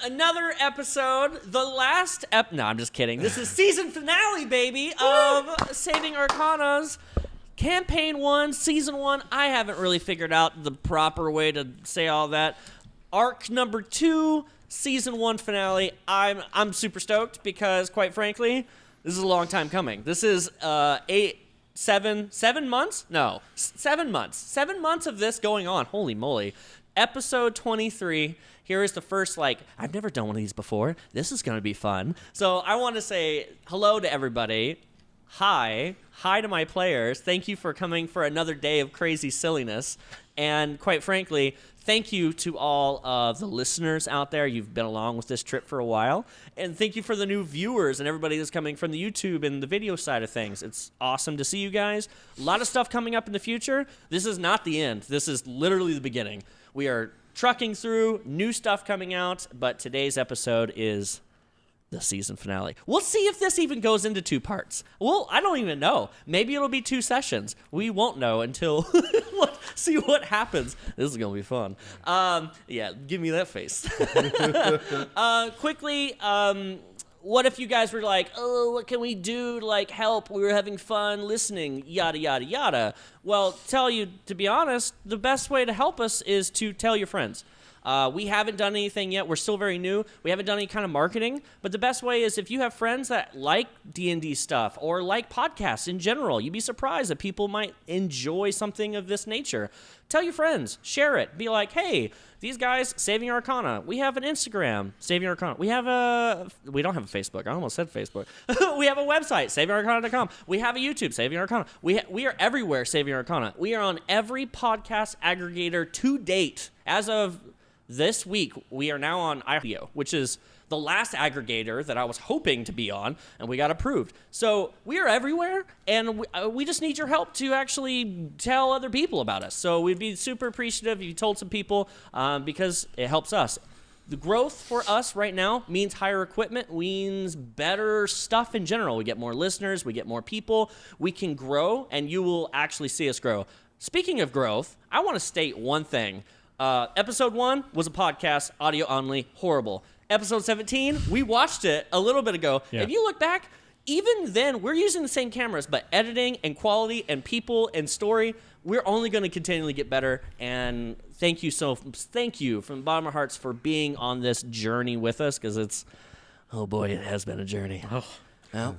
Another episode, the last no, I'm just kidding. This is season finale, baby, of Saving Arcana's Campaign 1, Season 1. I haven't really figured out the proper way to say all that. Arc number 2, Season 1 finale. I'm super stoked because, quite frankly, this is a long time coming. This is 7 months? No, 7 months. 7 months of this going on. Holy moly. Episode 23. Here is the first, I've never done one of these before. This is going to be fun. So I want to say hello to everybody. Hi to my players. Thank you for coming for another day of crazy silliness. And quite frankly, thank you to all of the listeners out there. You've been along with this trip for a while. And thank you for the new viewers and everybody that's coming from the YouTube and the video side of things. It's awesome to see you guys. A lot of stuff coming up in the future. This is not the end. This is literally the beginning. We are trucking through, new stuff coming out, but today's episode is the season finale. We'll see if this even goes into 2 parts. Well, I don't even know. Maybe it'll be 2 sessions. We won't know until see what happens. This is gonna be fun. Yeah, give me that face. Quickly, what if you guys were like, oh, what can we do to help? We were having fun listening, yada, yada, yada. Well, to be honest, the best way to help us is to tell your friends. We haven't done anything yet. We're still very new. We haven't done any kind of marketing. But the best way is if you have friends that like D&D stuff or like podcasts in general, you'd be surprised that people might enjoy something of this nature. Tell your friends. Share it. Be like, hey, these guys, Saving Arcana. We have an Instagram, Saving Arcana. We don't have a Facebook. I almost said Facebook. We have a website, savingarcana.com. We have a YouTube, Saving Arcana. We are everywhere, Saving Arcana. We are on every podcast aggregator to date. As of this week, we are now on iHeartRadio, which is the last aggregator that I was hoping to be on, and we got approved. So we are everywhere, and we just need your help to actually tell other people about us. So we'd be super appreciative if you told some people, because it helps us. The growth for us right now means higher equipment, means better stuff in general. We get more listeners, we get more people, we can grow, and you will actually see us grow. Speaking of growth, I want to state one thing. Episode 1 was a podcast, audio only, horrible. Episode 17, we watched it a little bit ago. Yeah. If you look back, even then, we're using the same cameras, but editing and quality and people and story, we're only going to continually get better. And thank you from the bottom of our hearts for being on this journey with us, because oh boy, it has been a journey. Oh, well,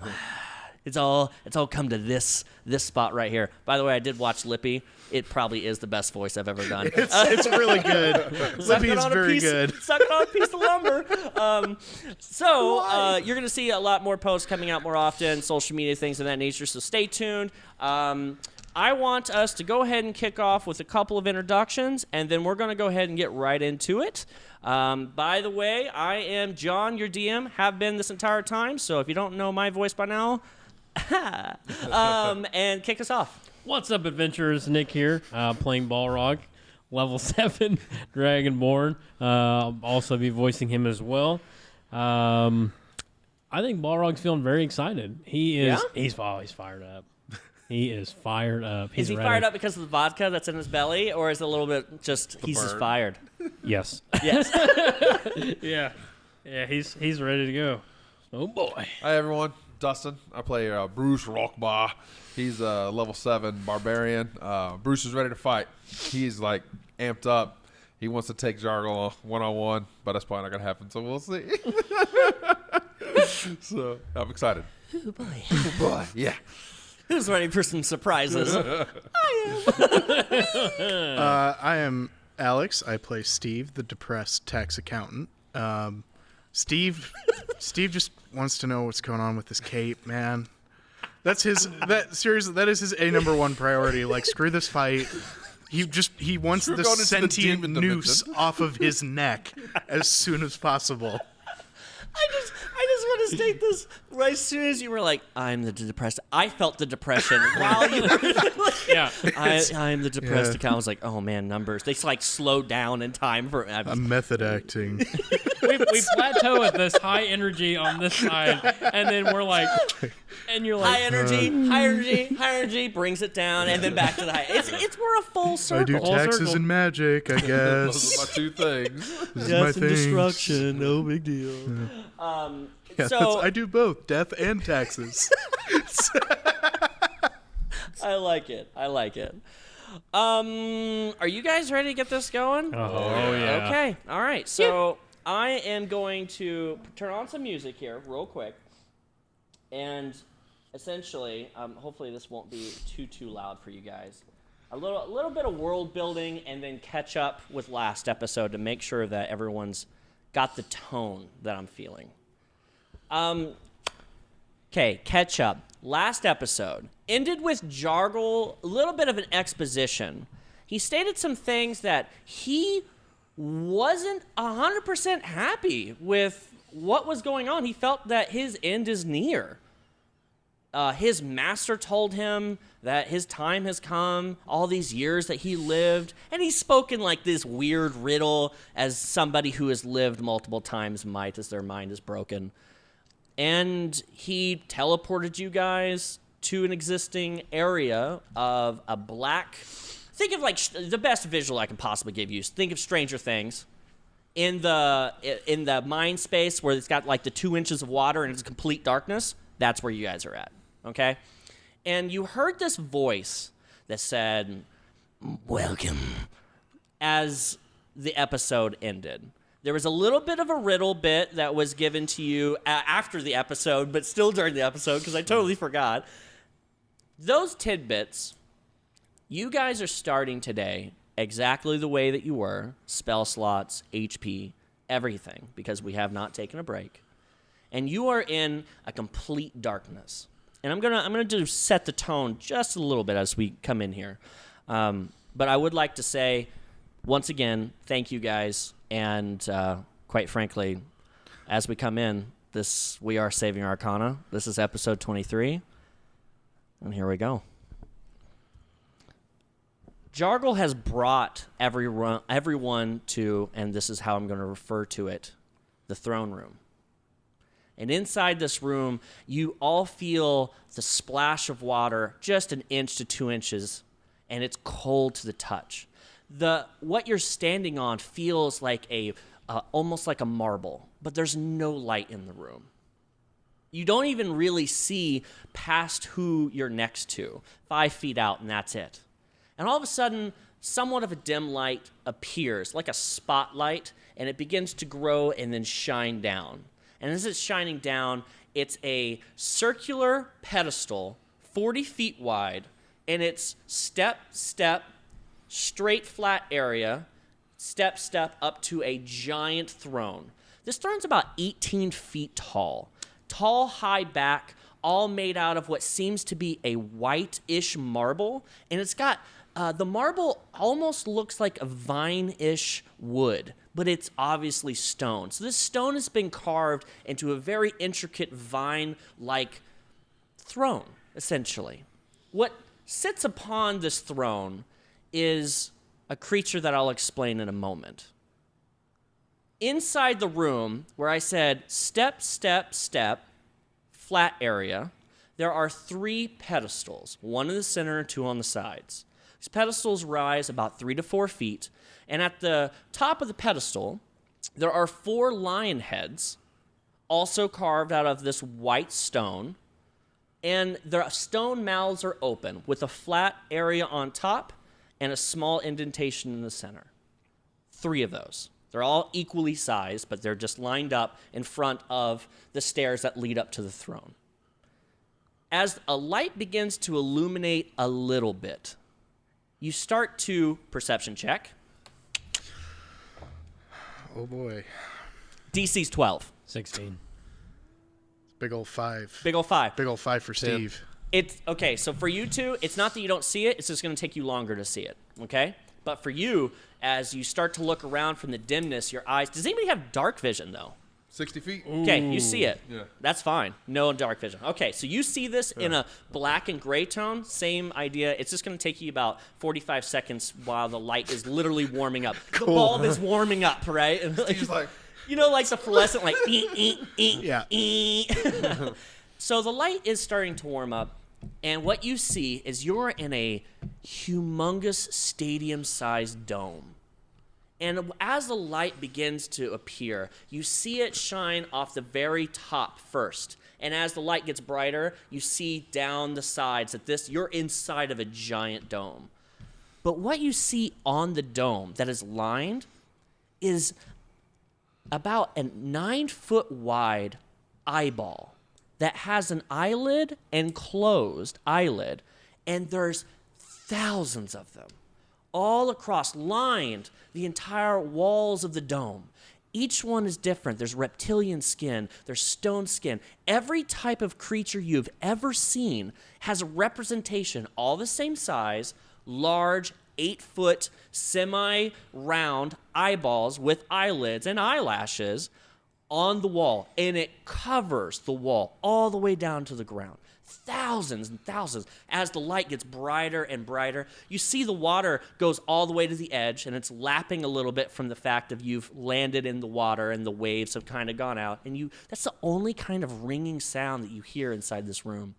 it's all come to this spot right here. By the way, I did watch Lippy. It probably is the best voice I've ever done. It's really good. Lippy is very good. Sucking on a piece of lumber. You're going to see a lot more posts coming out more often, social media, things of that nature, so stay tuned. I want us to go ahead and kick off with a couple of introductions, and then we're going to go ahead and get right into it. By the way, I am John, your DM, have been this entire time, so if you don't know my voice by now, and kick us off. What's up, adventurers? Nick here, playing Balrog, level 7 Dragonborn. I'll also be voicing him as well. I think Balrog's feeling very excited. He is. Yeah? He's fired up. He is fired up. Is he fired up because of the vodka that's in his belly, or is it a little bit just he's just fired? Yes. Yes. Yeah. Yeah. He's ready to go. Oh boy. Hi everyone. Dustin. I play Bruce Rockbar. He's level 7 Barbarian. Bruce is ready to fight. He's amped up. He wants to take Jargul one-on-one, but that's probably not going to happen, so we'll see. So, I'm excited. Oh, boy. Oh, boy. Yeah. Who's ready for some surprises? I am Alex. I play Steve, the depressed tax accountant. Steve just wants to know what's going on with this cape, man. Seriously, that is his number 1 priority. Screw this fight. He wants the sentient noose off of his neck as soon as possible. I just want to state this. Right as soon as you were like, I'm the depressed. I felt the depression while you were Yeah. I'm the depressed Yeah. account. I was like, oh man, numbers. They like slowed down in time for. I'm method acting. we plateau at this high energy on this side, and then we're like, and you're high like, energy brings it down, and then back to the high. It's we're a full circle. I do taxes circle. and magic, I Those guess. are my two things. This is my things. no big deal. Yeah, So I do both, death and taxes. I like it. Are you guys ready to get this going? oh yeah. Okay. All right. So I am going to turn on some music here real quick. And essentially, hopefully this won't be too loud for you guys. A little bit of world building and then catch up with last episode to make sure that everyone's got the tone that I'm feeling. Okay, catch up. Last episode ended with Jargul, a little bit of an exposition. He stated some things that he wasn't 100% happy with what was going on. He felt that his end is near. His master told him that his time has come, all these years that he lived, and he's spoken like this weird riddle as somebody who has lived multiple times might, as their mind is broken. And he teleported you guys to an existing area of a black... Think of like the best visual I can possibly give you. Think of Stranger Things. In the mind space where it's got like the 2 inches of water and it's complete darkness, that's where you guys are at, okay? And you heard this voice that said, "Welcome," as the episode ended. There was a little bit of a riddle bit that was given to you after the episode, but still during the episode, because I totally forgot. Those tidbits, you guys are starting today exactly the way that you were, spell slots, HP, everything, because we have not taken a break. And you are in a complete darkness. And I'm gonna set the tone just a little bit as we come in here. But I would like to say, once again, thank you guys. And quite frankly, as we come in, we are saving Arcana. This is episode 23. And here we go. Jargul has brought everyone to, and this is how I'm going to refer to it, the throne room. And inside this room, you all feel the splash of water just 1 inch to 2 inches, and it's cold to the touch. What you're standing on feels like almost like a marble, but there's no light in the room. You don't even really see past who you're next to, 5 feet out, and that's it. And all of a sudden, somewhat of a dim light appears, like a spotlight, and it begins to grow and then shine down. And as it's shining down, it's a circular pedestal, 40 feet wide, and it's step, straight flat area, step up to a giant throne. This throne's about 18 feet tall, high back, all made out of what seems to be a white-ish marble, and it's got the marble almost looks like a vine-ish wood, but it's obviously stone. So this stone has been carved into a very intricate vine-like throne, essentially. What sits upon this throne is a creature that I'll explain in a moment. Inside the room, where I said step, flat area, there are 3 pedestals, 1 in the center and 2 on the sides. These pedestals rise about 3 to 4 feet, and at the top of the pedestal, there are 4 lion heads, also carved out of this white stone, and the stone mouths are open with a flat area on top and a small indentation in the center. 3 of those. They're all equally sized, but they're just lined up in front of the stairs that lead up to the throne. As a light begins to illuminate a little bit, you start to perception check. Oh boy. DC's 12. 16. Big old 5. Big ol' 5. Big old 5 for Steve. It's okay, so for you two, it's not that you don't see it, it's just going to take you longer to see it, okay? But for you, as you start to look around from the dimness, your eyes... Does anybody have dark vision, though? 60 feet. Okay, you see it. Yeah. That's fine. No dark vision. Okay, so you see this in a black and gray tone. Same idea. It's just going to take you about 45 seconds while the light is literally warming up. The bulb is warming up, right? And He's like, you know, like the fluorescent, like, Yeah. So the light is starting to warm up, and what you see is you're in a humongous stadium-sized dome. And as the light begins to appear, you see it shine off the very top first. And as the light gets brighter, you see down the sides that you're inside of a giant dome. But what you see on the dome that is lined is about a 9-foot wide eyeball that has an eyelid and closed eyelid, and there's thousands of them all across, lined the entire walls of the dome. Each one is different. There's reptilian skin, there's stone skin. Every type of creature you've ever seen has a representation, all the same size, large, 8-foot, semi-round eyeballs with eyelids and eyelashes on the wall, and it covers the wall all the way down to the ground. Thousands and thousands. As the light gets brighter and brighter, you see the water goes all the way to the edge, and it's lapping a little bit from the fact of you've landed in the water and the waves have kind of gone out, and that's the only kind of ringing sound that you hear inside this room.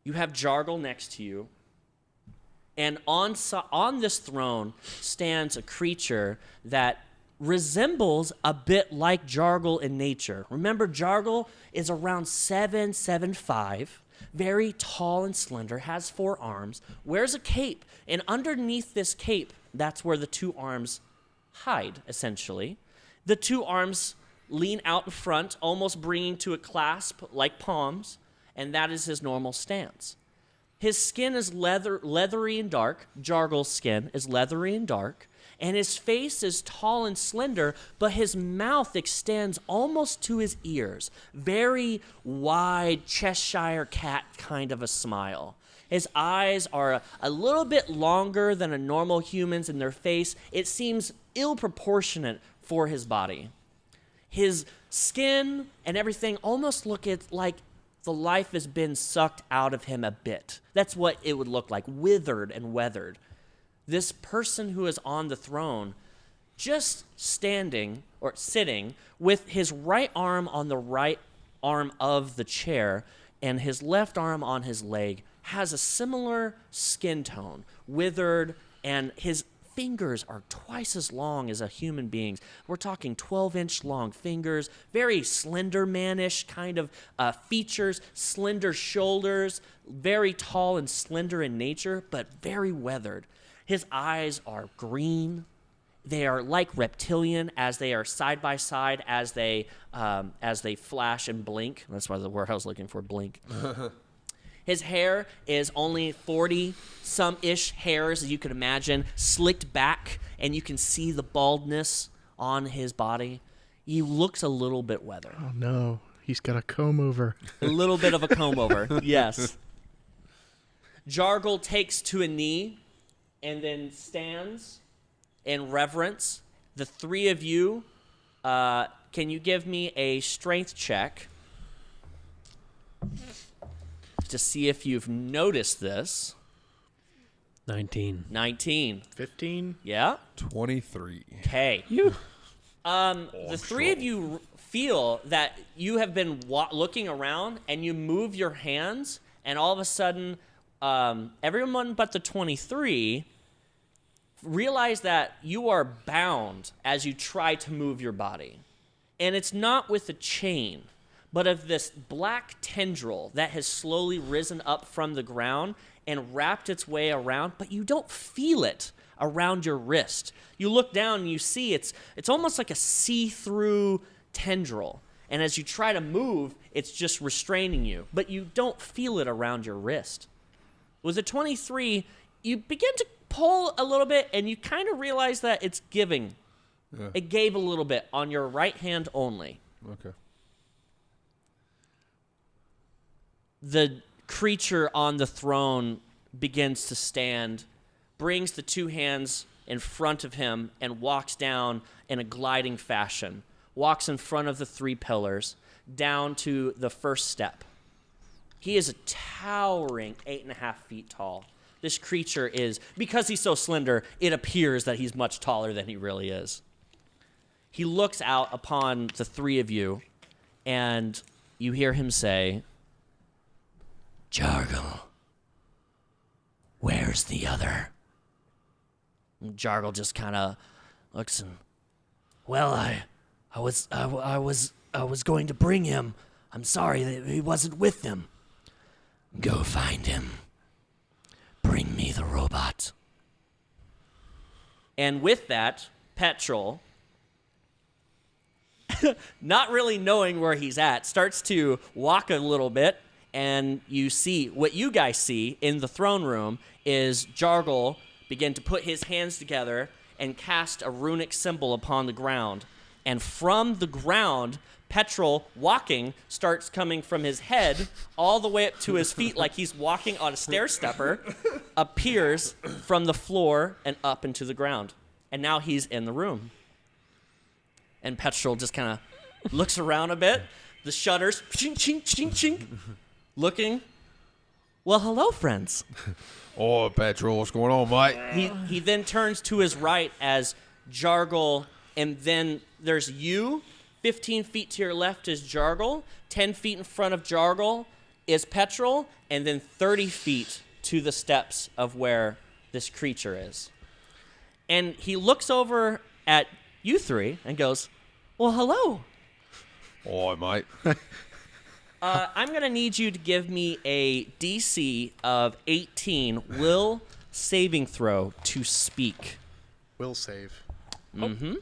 You have Jargul next to you, and on this throne stands a creature that resembles a bit like Jargul in nature. Remember, Jargul is around 7'5", very tall and slender, has 4 arms, wears a cape, and underneath this cape, that's where the 2 arms hide, essentially. The 2 arms lean out in front, almost bringing to a clasp like palms, and that is his normal stance. His skin is leathery and dark. Jargul's skin is leathery and dark. And his face is tall and slender, but his mouth extends almost to his ears. Very wide Cheshire cat kind of a smile. His eyes are a little bit longer than a normal human's in their face. It seems ill-proportionate for his body. His skin and everything almost look like the life has been sucked out of him a bit. That's what it would look like, withered and weathered. This person who is on the throne, just standing or sitting with his right arm on the right arm of the chair and his left arm on his leg, has a similar skin tone, withered, and his fingers are twice as long as a human being's. We're talking 12-inch long fingers, very slender man-ish kind of features, slender shoulders, very tall and slender in nature, but very weathered. His eyes are green. They are like reptilian as they are side by side as they flash and blink. That's why the word I was looking for, blink. His hair is only 40-some-ish hairs, as you can imagine, slicked back, and you can see the baldness on his body. He looks a little bit weathered. Oh, no. He's got a comb-over. A little bit of a comb-over, yes. Jargul takes to a knee and then stands in reverence. The 3 of you, can you give me a strength check to see if you've noticed this? 19. 19. 15? Yeah? 23. Okay. The 3 of you feel that you have been looking around, and you move your hands, and all of a sudden, everyone but the 23 realize that you are bound as you try to move your body. And it's not with a chain, but of this black tendril that has slowly risen up from the ground and wrapped its way around, but you don't feel it around your wrist. You look down and you see it's almost like a see-through tendril. And as you try to move, it's just restraining you, but you don't feel it around your wrist. With a 23, you begin to pull a little bit, and you kind of realize that it's giving. Yeah. It gave a little bit on your right hand only. Okay. The creature on the throne begins to stand, brings the 2 hands in front of him, and walks down in a gliding fashion, walks in front of the 3 pillars down to the first step. He is a towering 8.5 feet tall. This creature is, because he's so slender, it appears that he's much taller than he really is. He looks out upon the 3 of you, and you hear him say, Jargul, where's the other? And Jargul just kind of looks and, well, I was going to bring him. I'm sorry that he wasn't with them. Go find him. Bring me the robot. And with that, Petrol, not really knowing where he's at, starts to walk a little bit, and you see, what you guys see in the throne room is Jargul begin to put his hands together and cast a runic symbol upon the ground. And from the ground, Petrol, walking, starts coming from his head all the way up to his feet like he's walking on a stair-stepper, appears from the floor and up into the ground. And now he's in the room. And Petrol just kind of looks around a bit. The shutters, chink, chink, chink, chink, looking. Well, hello, friends. Oh, Petrol, what's going on, mate? He then turns to his right as Jargul, and then there's you. 15 feet to your left is Jargul. 10 feet in front of Jargul is Petrol. And then 30 feet to the steps of where this creature is. And he looks over at you 3 and goes, well, hello. Oh, mate. I'm going to need you to give me a DC of 18 will saving throw to speak. Will save. Mm-hmm.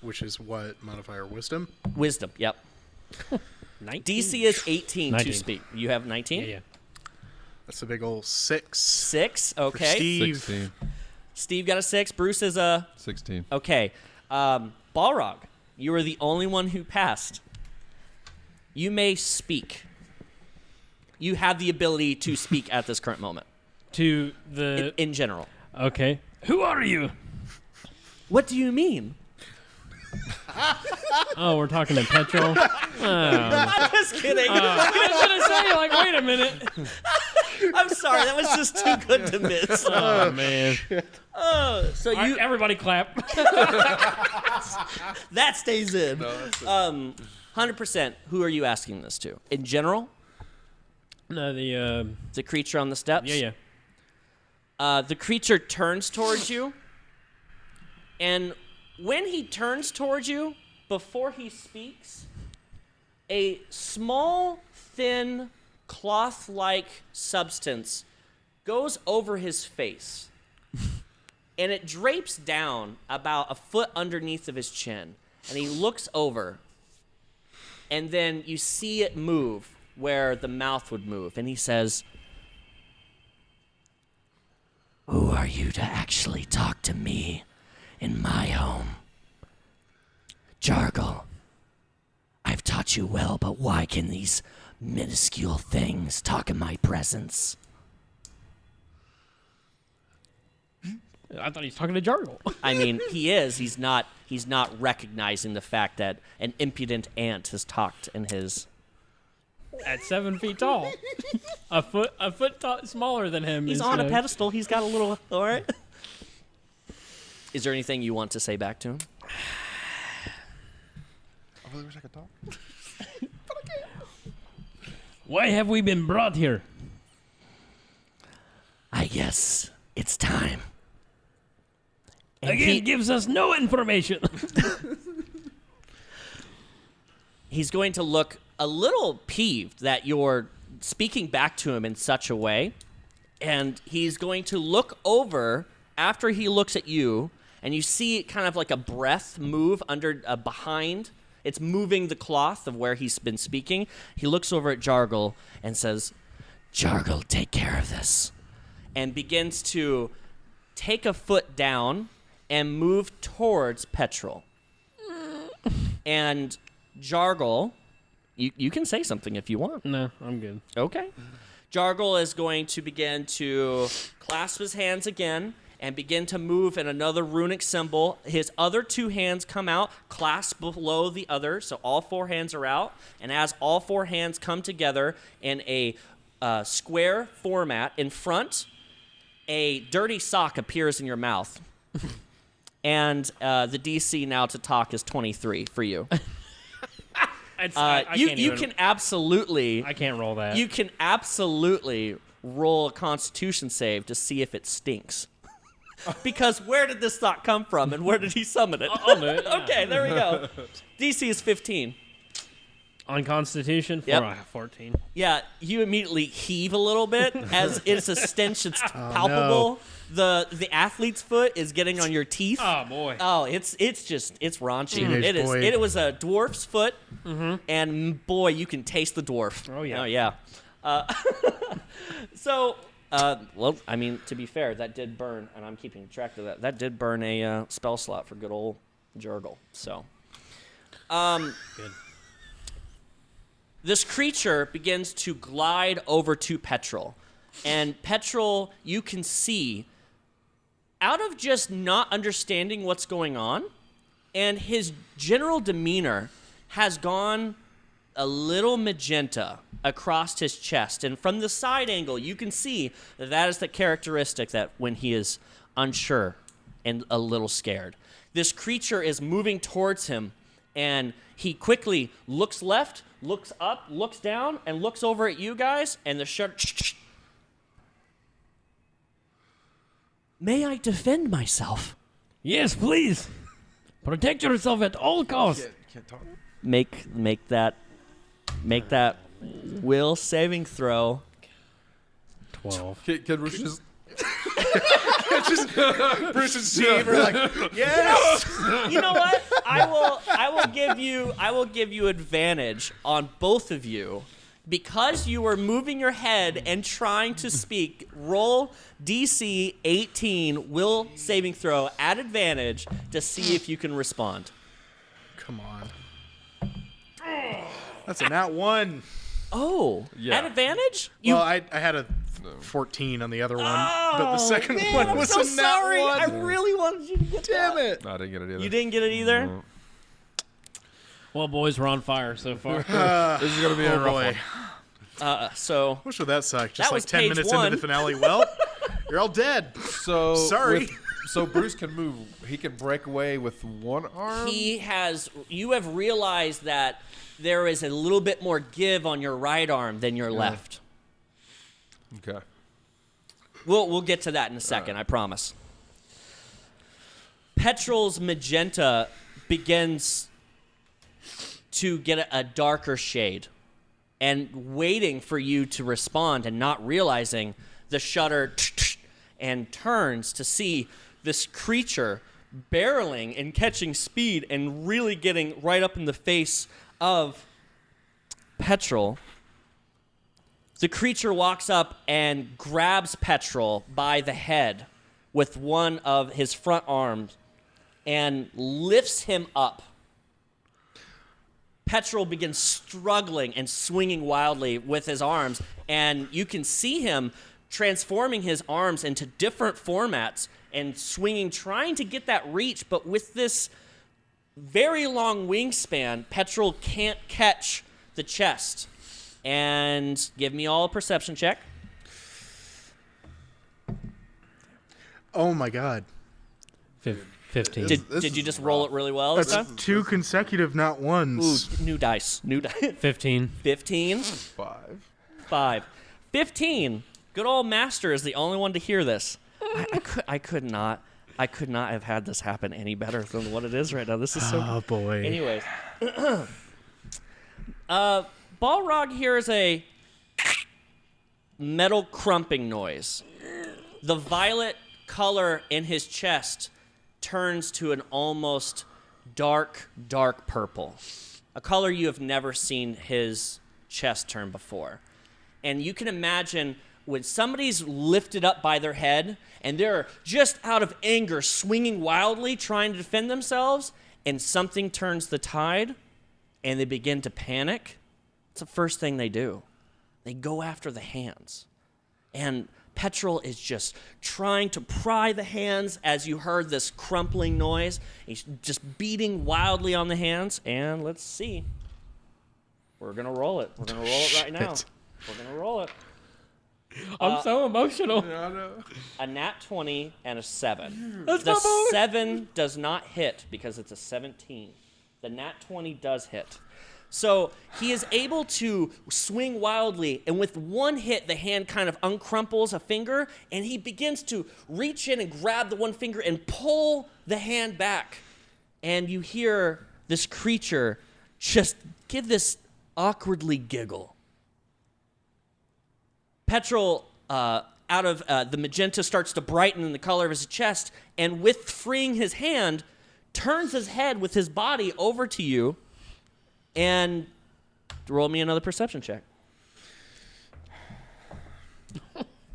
Which is what modifier? Wisdom? Wisdom, yep. 19. DC is 18 19. to speak. You have 19? Yeah. That's a big old 6. 6, For okay. Steve. 16. Steve got a 6. Bruce is a... 16. Okay. Balrog, you are the only one who passed. You may speak. You have the ability to speak at this current moment. To the... In general. Okay. Who are you? What do you mean? Oh, we're talking to Petrol? I'm just kidding. I was going to say, like, wait a minute. I'm sorry. That was just too good to miss. Oh, man. So All you... right, everybody clap. That stays in. No, 100%. Who are you asking this to? In general? No, the... The creature on the steps? Yeah. The creature turns towards you, and when he turns towards you, before he speaks, a small, thin, cloth-like substance goes over his face, and it drapes down about a foot underneath of his chin, and he looks over, and then you see it move where the mouth would move, and he says, who are you to actually talk to me in my home? Jargul, I've taught you well, but why can these minuscule things talk in my presence? I thought he was talking to Jargul. I mean, he is. He's not recognizing the fact that an impudent ant has talked in his... At 7 feet tall. a foot smaller than him. He's is, on a pedestal. He's got a little... All right. Is there anything you want to say back to him? I really wish I could talk. Why have we been brought here? I guess it's time. And Again, he gives us no information. He's going to look a little peeved that you're speaking back to him in such a way. And he's going to look over after he looks at you, and you see kind of like a breath move under behind. It's moving the cloth of where he's been speaking. He looks over at Jargul and says, Jargul, take care of this. And begins to take a foot down and move towards Petrol. And Jargul, you can say something if you want. No, I'm good. Okay. Jargul is going to begin to clasp his hands again and begin to move in another runic symbol. His other 2 hands come out, clasped below the other, so all 4 hands are out. And as all 4 hands come together in a square format in front, a dirty sock appears in your mouth. And the DC now to talk is 23 for you. You can absolutely... I can't roll that. You can absolutely roll a Constitution save to see if it stinks. Because where did this thought come from, and where did he summon it? I'll do it. Yeah. Okay, there we go. DC is 15. On Constitution, Yep. 14. Yeah, you immediately heave a little bit as it's a stench that's palpable. The athlete's foot is getting on your teeth. Oh boy. Oh, it's raunchy. Teenage It is. boy. It was a dwarf's foot, and boy, you can taste the dwarf. Oh, yeah. Oh yeah. So, well, I mean, to be fair, that did burn, and I'm keeping track of that. That did burn a spell slot for good old Jargul. So, Good. this creature begins to glide over to Petrol, and Petrol, you can see, out of just not understanding what's going on, and his general demeanor has gone a little magenta across his chest. And from the side angle, you can see that that is the characteristic that when he is unsure and a little scared. This creature is moving towards him, and he quickly looks left, looks up, looks down, and looks over at you guys, and the shutter... May I defend myself? Yes, please. Protect yourself at all costs. Can't talk. Make that will saving throw. 12. Can Bruce just... Bruce and Steve are like, yes. You know what? I will give you advantage on both of you because you were moving your head and trying to speak. Roll DC 18 will saving throw at advantage to see if you can respond. Come on. That's a nat 1. Oh, Yeah. at advantage? Well, I had a 14 on the other one, but the second one I'm was so a nat sorry. 1. I really wanted you to get Damn that. it. No, I didn't get it either. You didn't get it either? No. Well, boys, we're on fire so far. This is going to be a Oh rough boy. one. So Wish would that suck? Just That like was 10 page minutes 1. into the finale. Well, you're all dead. So Sorry. So Bruce can move. He can break away with one arm. you have realized that there is a little bit more give on your right arm than your left. Okay. We'll get to that in a second, I promise. Petrol's magenta begins to get a darker shade, and waiting for you to respond and not realizing the shutter and turns to see this creature barreling and catching speed and really getting right up in the face of Petrol. The creature walks up and grabs Petrol by the head with one of his front arms and lifts him up. Petrol begins struggling and swinging wildly with his arms, and you can see him transforming his arms into different formats and swinging, trying to get that reach, but with this very long wingspan, Petrol can't catch the chest. And give me all a perception check. Oh my god. 15. Did you just roll it really well this That's time? 2 consecutive not ones. Ooh, new dice. 15. 15. 5. 15. Good old Master is the only one to hear this. I could not have had this happen any better than what it is right now. This is so Oh boy. Anyways. Balrog hears a metal crumping noise. The violet color in his chest turns to an almost dark purple. A color you have never seen his chest turn before. And you can imagine when somebody's lifted up by their head and they're just out of anger swinging wildly trying to defend themselves, and something turns the tide and they begin to panic. It's the first thing they do. They go after the hands. And Petrol is just trying to pry the hands as you heard this crumpling noise. He's just beating wildly on the hands. And let's see. We're going to roll it. We're going to roll it right now. We're going to roll it. I'm so emotional. A nat 20 and a 7. That's The my boy. 7 does not hit because it's a 17. The nat 20 does hit. So he is able to swing wildly, and with one hit, the hand kind of uncrumples a finger, and he begins to reach in and grab the one finger and pull the hand back. And you hear this creature just give this awkwardly giggle. Petrol, out of the magenta, starts to brighten in the color of his chest, and with freeing his hand, turns his head with his body over to you. And roll me another perception check.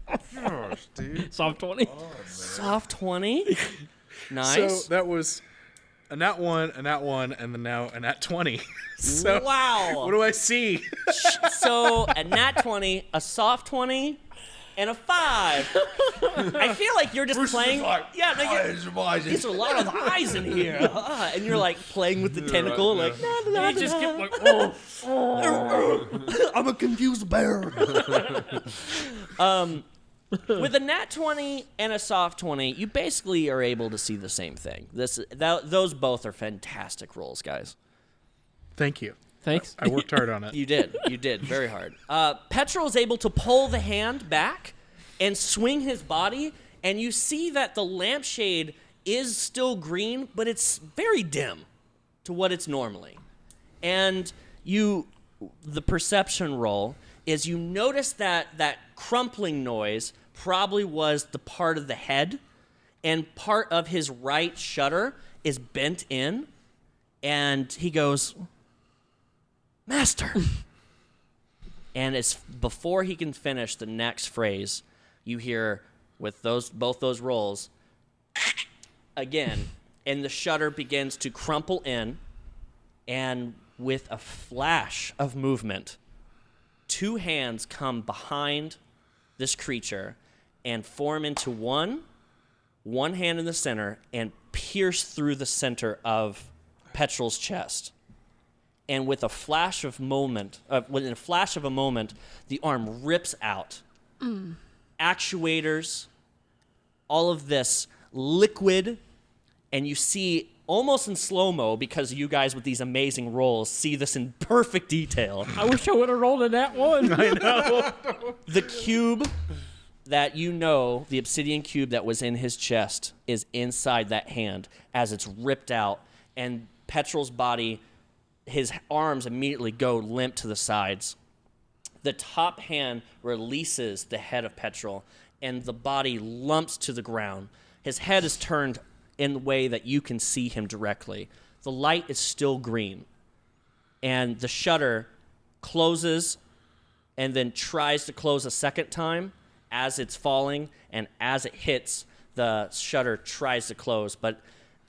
Gosh, dude. Soft 20. Soft 20. Nice. So that was a nat 1, and then now a nat 20. So Wow. what do I see? So a nat 20, a soft 20, and a 5. I feel like you're just playing. Yeah, no, there's a lot of eyes in here. And you're like playing with the tentacle, like, He just kept like, oh. I'm a confused bear. With a nat 20 and a soft 20, you basically are able to see the same thing. Those both are fantastic rolls, guys. Thank you. Thanks. I worked hard on it. You did very hard. Petrol is able to pull the hand back and swing his body, and you see that the lampshade is still green, but it's very dim to what it's normally. And the perception roll is you notice that crumpling noise probably was the part of the head, and part of his right shutter is bent in, and he goes, "Master." And it's before he can finish the next phrase, you hear with both those rolls again, and the shutter begins to crumple in, and with a flash of movement, 2 hands come behind this creature and form into one hand in the center, and pierce through the center of Petrol's chest. And with a flash of a moment, the arm rips out. Actuators, all of this liquid, and you see almost in slow-mo, because you guys with these amazing rolls see this in perfect detail. I wish I would have rolled in that one. I know. The cube that the obsidian cube that was in his chest is inside that hand as it's ripped out, and Petrol's body, his arms immediately go limp to the sides. The top hand releases the head of Petrol, and the body lumps to the ground. His head is turned in the way that you can see him directly. The light is still green, and the shutter closes and then tries to close a second time as it's falling, and as it hits, the shutter tries to close, but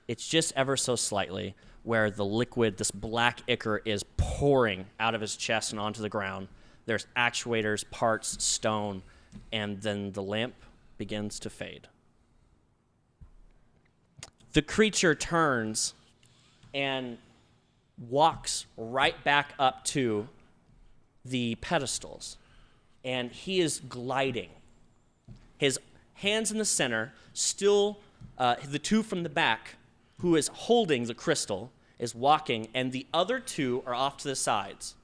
it's just ever so slightly, where the liquid, this black ichor, is pouring out of his chest and onto the ground. There's actuators, parts, stone, and then the lamp begins to fade. The creature turns and walks right back up to the pedestals, and he is gliding. His hands in the center, still the 2 from the back, who is holding the crystal, is walking, and the other 2 are off to the sides,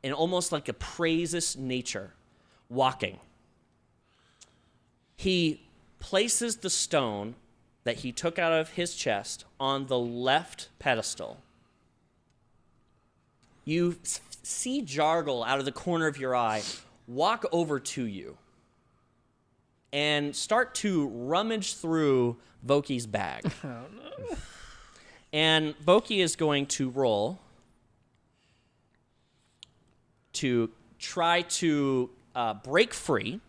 in almost like a praises nature, walking. He places the stone that he took out of his chest on the left pedestal. You see Jargul out of the corner of your eye walk over to you and start to rummage through Voquis' bag. Oh, no. And Voquis is going to roll to try to break free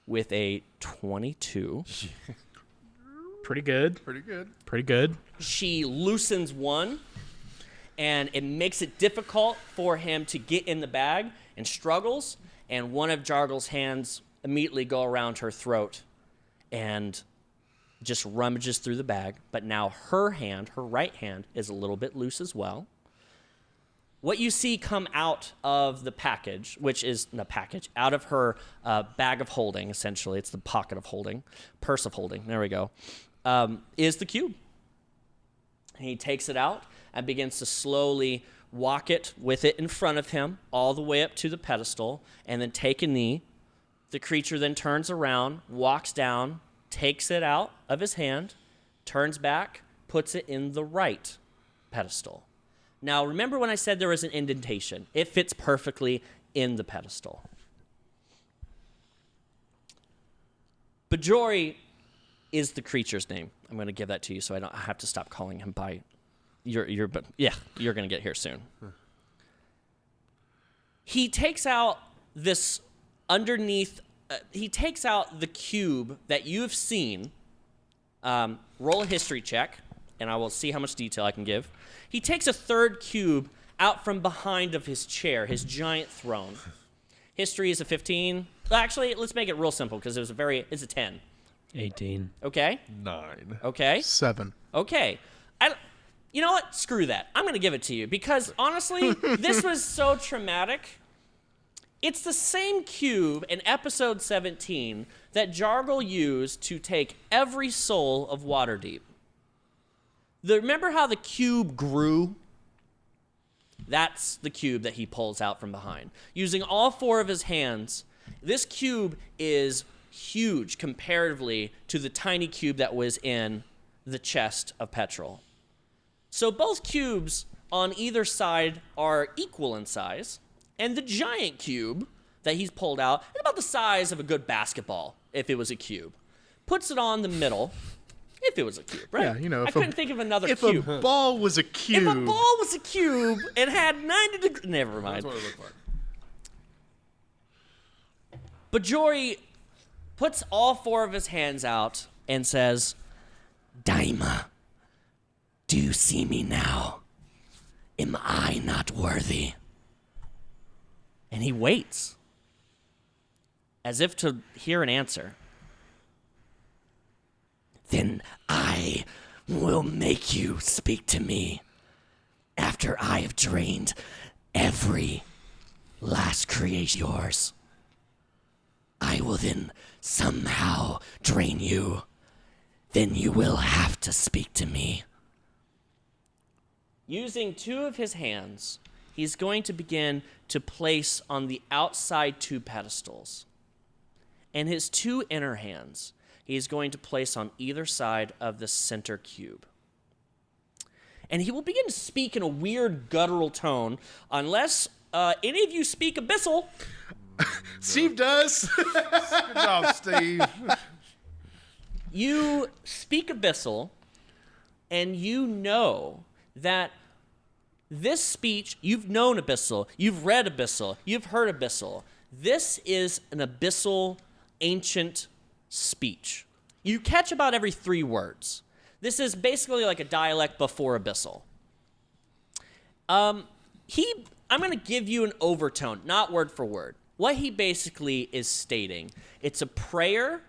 with a 22. Pretty good. Pretty good. She loosens one, and it makes it difficult for him to get in the bag and struggles, and one of Jargul's hands immediately go around her throat and just rummages through the bag. But now her right hand, is a little bit loose as well. What you see come out of the package, which is the package, out of her bag of holding, essentially, it's the pocket of holding, purse of holding, there we go, is the cube. He takes it out and begins to slowly walk it with it in front of him all the way up to the pedestal, and then take a knee. The creature then turns around, walks down, takes it out of his hand, turns back, puts it in the right pedestal. Now, remember when I said there was an indentation? It fits perfectly in the pedestal. Bajori is the creature's name. I'm going to give that to you so I don't have to stop calling him by you're going to get here soon. He takes out this underneath, he takes out the cube that you've seen. Roll a history check, and I will see how much detail I can give. He takes a third cube out from behind of his chair, his giant throne. History is a 15. Actually, let's make it real simple because it's a 10. 18. Okay. 9. Okay. 7. Okay. You know what? Screw that. I'm going to give it to you because, honestly, this was so traumatic. It's the same cube in episode 17 that Jargul used to take every soul of Waterdeep. Remember how the cube grew? That's the cube that he pulls out from behind. Using all 4 of his hands, this cube is huge comparatively to the tiny cube that was in the chest of petrol. So both cubes on either side are equal in size, and the giant cube that he's pulled out is about the size of a good basketball if it was a cube. Puts it on the middle. If it was a cube, right? Yeah, I couldn't think of another if cube. If a ball was a cube. If a ball was a cube and had 90 degrees... Never mind. That's what it looked like. Bajori puts all 4 of his hands out and says, Daima, do you see me now? Am I not worthy? And he waits, as if to hear an answer. Then I will make you speak to me after I have drained every last creation of yours. I will then somehow drain you. Then you will have to speak to me. Using 2 of his hands, he's going to begin to place on the outside 2 pedestals. And his 2 inner hands, he's going to place on either side of the center cube. And he will begin to speak in a weird guttural tone, unless any of you speak Abyssal. Steve does. Good job, Steve. You speak Abyssal, and you know that this speech, you've known Abyssal, you've read Abyssal, you've heard Abyssal. This is an Abyssal ancient speech. You catch about every 3 words. This is basically like a dialect before Abyssal. I'm going to give you an overtone, not word for word. What he basically is stating, it's a prayer,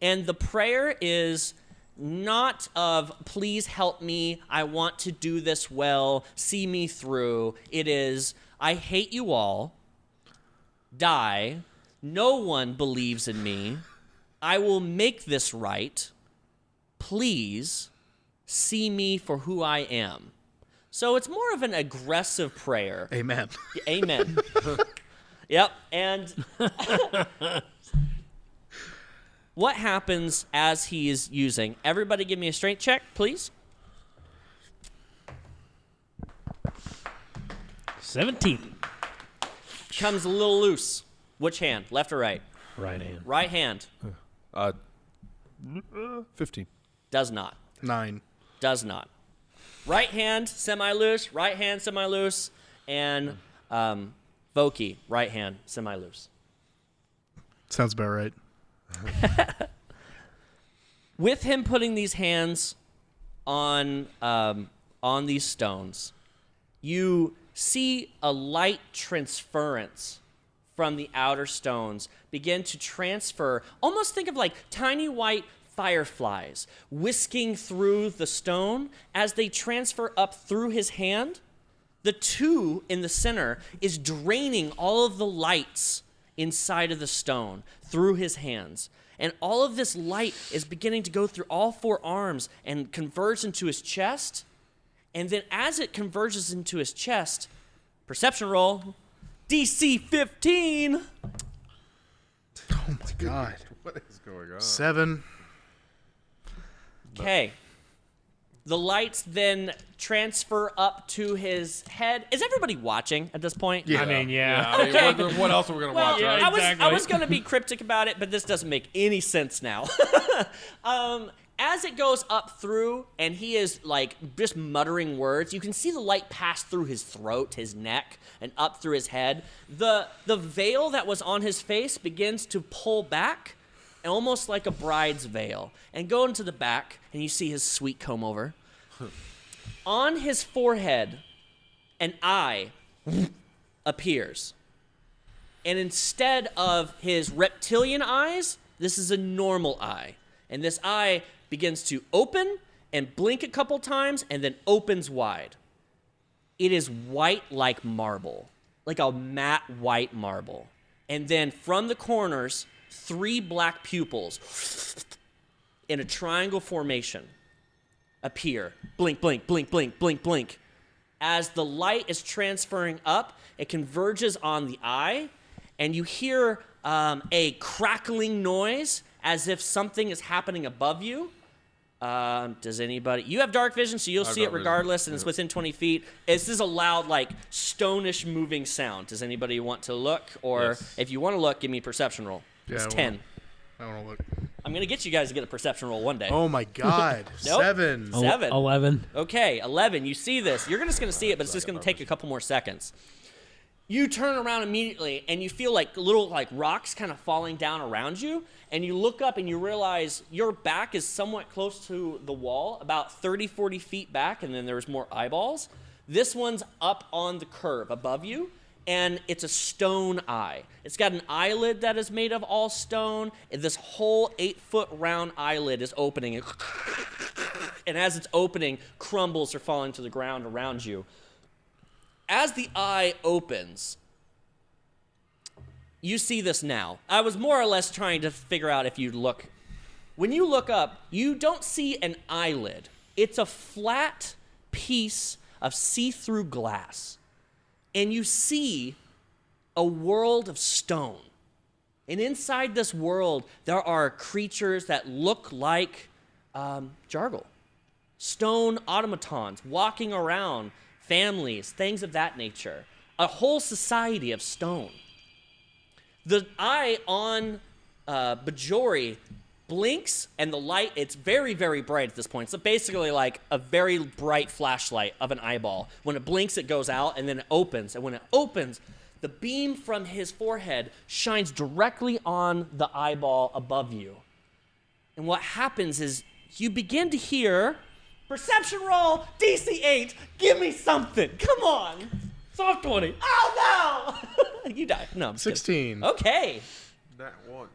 and the prayer is not of, please help me, I want to do this well, see me through. It is, I hate you all, die, no one believes in me, I will make this right, please see me for who I am. So it's more of an aggressive prayer. Amen. Amen. Yep, and what happens as he is using? Everybody give me a strength check, please. 17. Comes a little loose. Which hand? Left or right? Right hand. Right hand. 15. Does not. 9. Does not. Right hand, semi-loose. Right hand, semi-loose. And Voquis, right hand, semi-loose. Sounds about right. With him putting these hands on these stones, you see a light transference from the outer stones begin to transfer. Almost think of like tiny white fireflies whisking through the stone as they transfer up through his hand. The 2 in the center is draining all of the lights inside of the stone through his hands. And all of this light is beginning to go through all 4 arms and converge into his chest. And then as it converges into his chest, perception roll, DC 15. Oh my god. What is going on? 7. Okay. The lights then transfer up to his head. Is everybody watching at this point? Yeah. I mean, yeah. I mean, Okay. what else are we gonna Well, watch? yeah, Right? I was going to be cryptic about it, but this doesn't make any sense now. As it goes up through, and he is like just muttering words, you can see the light pass through his throat, his neck, and up through his head. The veil that was on his face begins to pull back, almost like a bride's veil, and go into the back, and you see his sweet comb over. On his forehead, an eye appears. And instead of his reptilian eyes, this is a normal eye. And this eye begins to open and blink a couple times and then opens wide. It is white like marble, like a matte white marble. And then from the corners, 3 black pupils in a triangle formation appear. Blink, blink, blink, blink, blink, blink. As the light is transferring up, it converges on the eye, and you hear a crackling noise as if something is happening above you. Does anybody... You have dark vision, so you'll see it regardless, and it's within 20 feet. This is a loud, like, stone-ish moving sound. Does anybody want to look? Or Yes. if you want to look, give me a perception roll. Yeah, It's I 10. I want to look. I'm going to get you guys to get a perception roll one day. Oh my god. Nope. 7. 7. 11. Okay, 11. You see this. You're just going to see it, but it's just going to take a couple more seconds. You turn around immediately, and you feel like little like rocks kind of falling down around you, and you look up and you realize your back is somewhat close to the wall, about 30, 40 feet back, and then there's more eyeballs. This one's up on the curve above you, and it's a stone eye. It's got an eyelid that is made of all stone, and this whole 8-foot round eyelid is opening. And as it's opening, crumbles are falling to the ground around you. As the eye opens, you see this now. I was more or less trying to figure out if you'd look. When you look up, you don't see an eyelid. It's a flat piece of see-through glass. And you see a world of stone. And inside this world, there are creatures that look like Jargul. Stone automatons walking around, families, things of that nature. A whole society of stone. The eye on Bajori blinks, and the light, it's very, very bright at this point. It's basically like a very bright flashlight of an eyeball. When it blinks, it goes out, and then it opens. And when it opens, the beam from his forehead shines directly on the eyeball above you. And what happens is you begin to hear, perception roll, DC 8, give me something, come on. Soft 20. Oh, no! You die. No, I'm just kidding. 16. Okay. That one.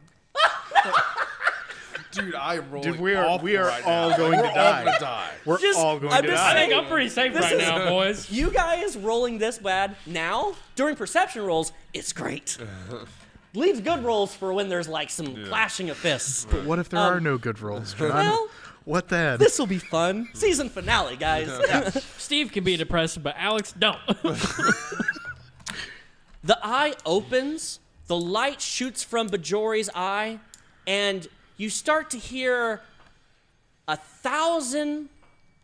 Dude, I am rolling. Dude, we are awful right all now. going to We're all die. gonna die. We're Just- all going I'm to just die. I think saying- I'm pretty safe This right is- now, boys. You guys rolling this bad now, during perception rolls, it's great. Leaves good rolls for when there's like some clashing of fists. What if there are no good rolls, John? Well, What then? this will be fun. Season finale, guys. Steve can be depressed, but Alex don't. The eye opens, the light shoots from Bajori's eye, and you start to hear 1,000,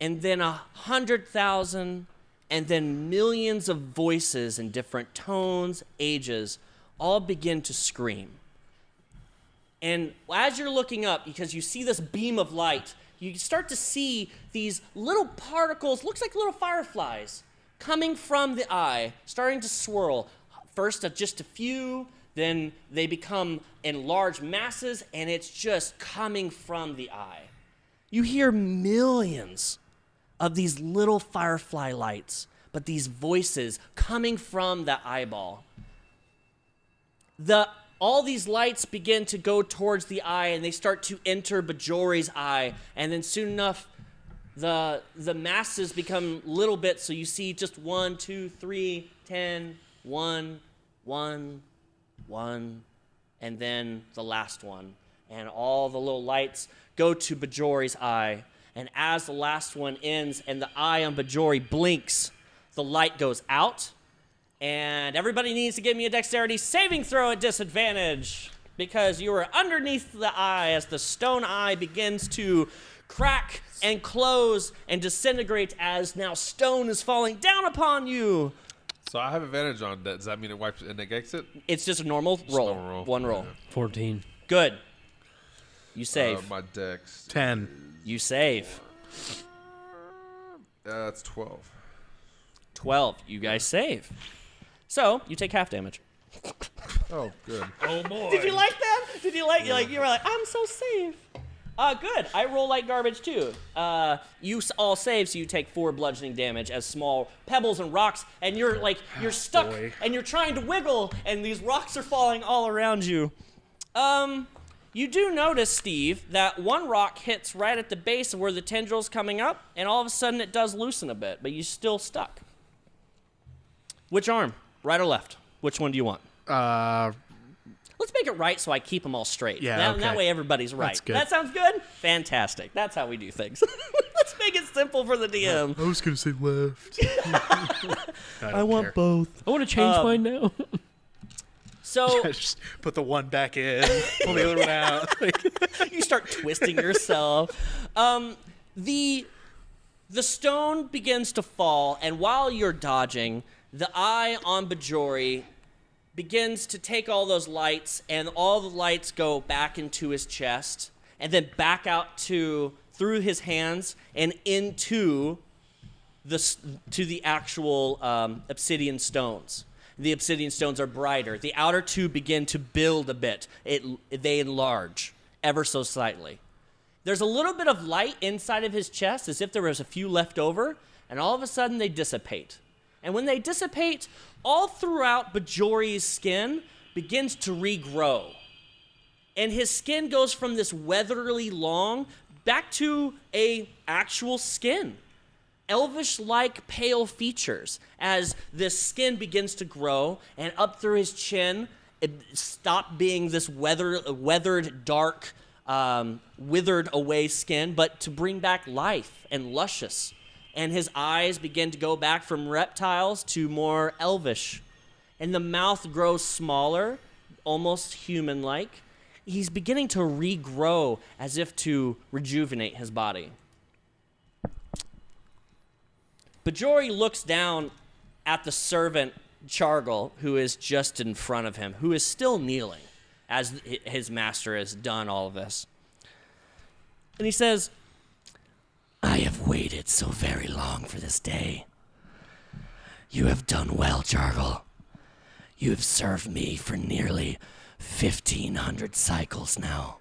and then 100,000, and then millions of voices in different tones, ages, all begin to scream. And as you're looking up, because you see this beam of light, you start to see these little particles, looks like little fireflies, coming from the eye, starting to swirl. First, just a few, then they become in large masses, and it's just coming from the eye. You hear millions of these little firefly lights, but these voices coming from the eyeball. all these lights begin to go towards the eye, and they start to enter Bajori's eye, and then soon enough, the masses become little bits, so you see just 1, 2, 3, 10, 1, 1, 1, and then the last one. And all the little lights go to Bajori's eye. And as the last one ends and the eye on Bajori blinks, the light goes out. And everybody needs to give me a dexterity saving throw at disadvantage, because you are underneath the eye as the stone eye begins to crack and close and disintegrate as now stone is falling down upon you. So I have advantage on that. Does that mean it wipes and negates it? It's just a normal roll. normal roll. One roll. 14. Good. You save. My dex. 10. You save. That's 12. 12. You guys save. So, you take half damage. Oh, good. Oh, boy. Did you like that? Did you like, you were like, I'm so safe. Good. I roll like garbage too. You all save, so you take 4 bludgeoning damage as small pebbles and rocks, and you're stuck, and you're trying to wiggle, and these rocks are falling all around you. You do notice, Steve, that one rock hits right at the base of where the tendril's coming up, and all of a sudden it does loosen a bit, but you're still stuck. Which arm? Right or left? Which one do you want? Let's make it right so I keep them all straight. Yeah, That way everybody's right. That's good. That sounds good? Fantastic. That's how we do things. Let's make it simple for the DM. I was going to say left. I want both. I want to change mine now. So Just put the one back in, pull the other one out. you start twisting yourself. The stone begins to fall, and while you're dodging, the eye on Bajori begins to take all those lights, and all the lights go back into his chest, and then back out through his hands and into the actual obsidian stones. The obsidian stones are brighter. The outer two begin to build a bit. They enlarge ever so slightly. There's a little bit of light inside of his chest, as if there was a few left over, and all of a sudden they dissipate. And when they dissipate, all throughout Bajori's skin begins to regrow. And his skin goes from this weatherly long back to a actual skin. Elvish-like pale features as this skin begins to grow, and up through his chin, it stopped being this weathered, dark, withered away skin, but to bring back life and luscious. And his eyes begin to go back from reptiles to more elvish. And the mouth grows smaller, almost human-like. He's beginning to regrow as if to rejuvenate his body. Bajori looks down at the servant Jargul, who is just in front of him, who is still kneeling as his master has done all of this. And he says, I have waited so very long for this day. You have done well, Jargul. You have served me for nearly 1,500 cycles now.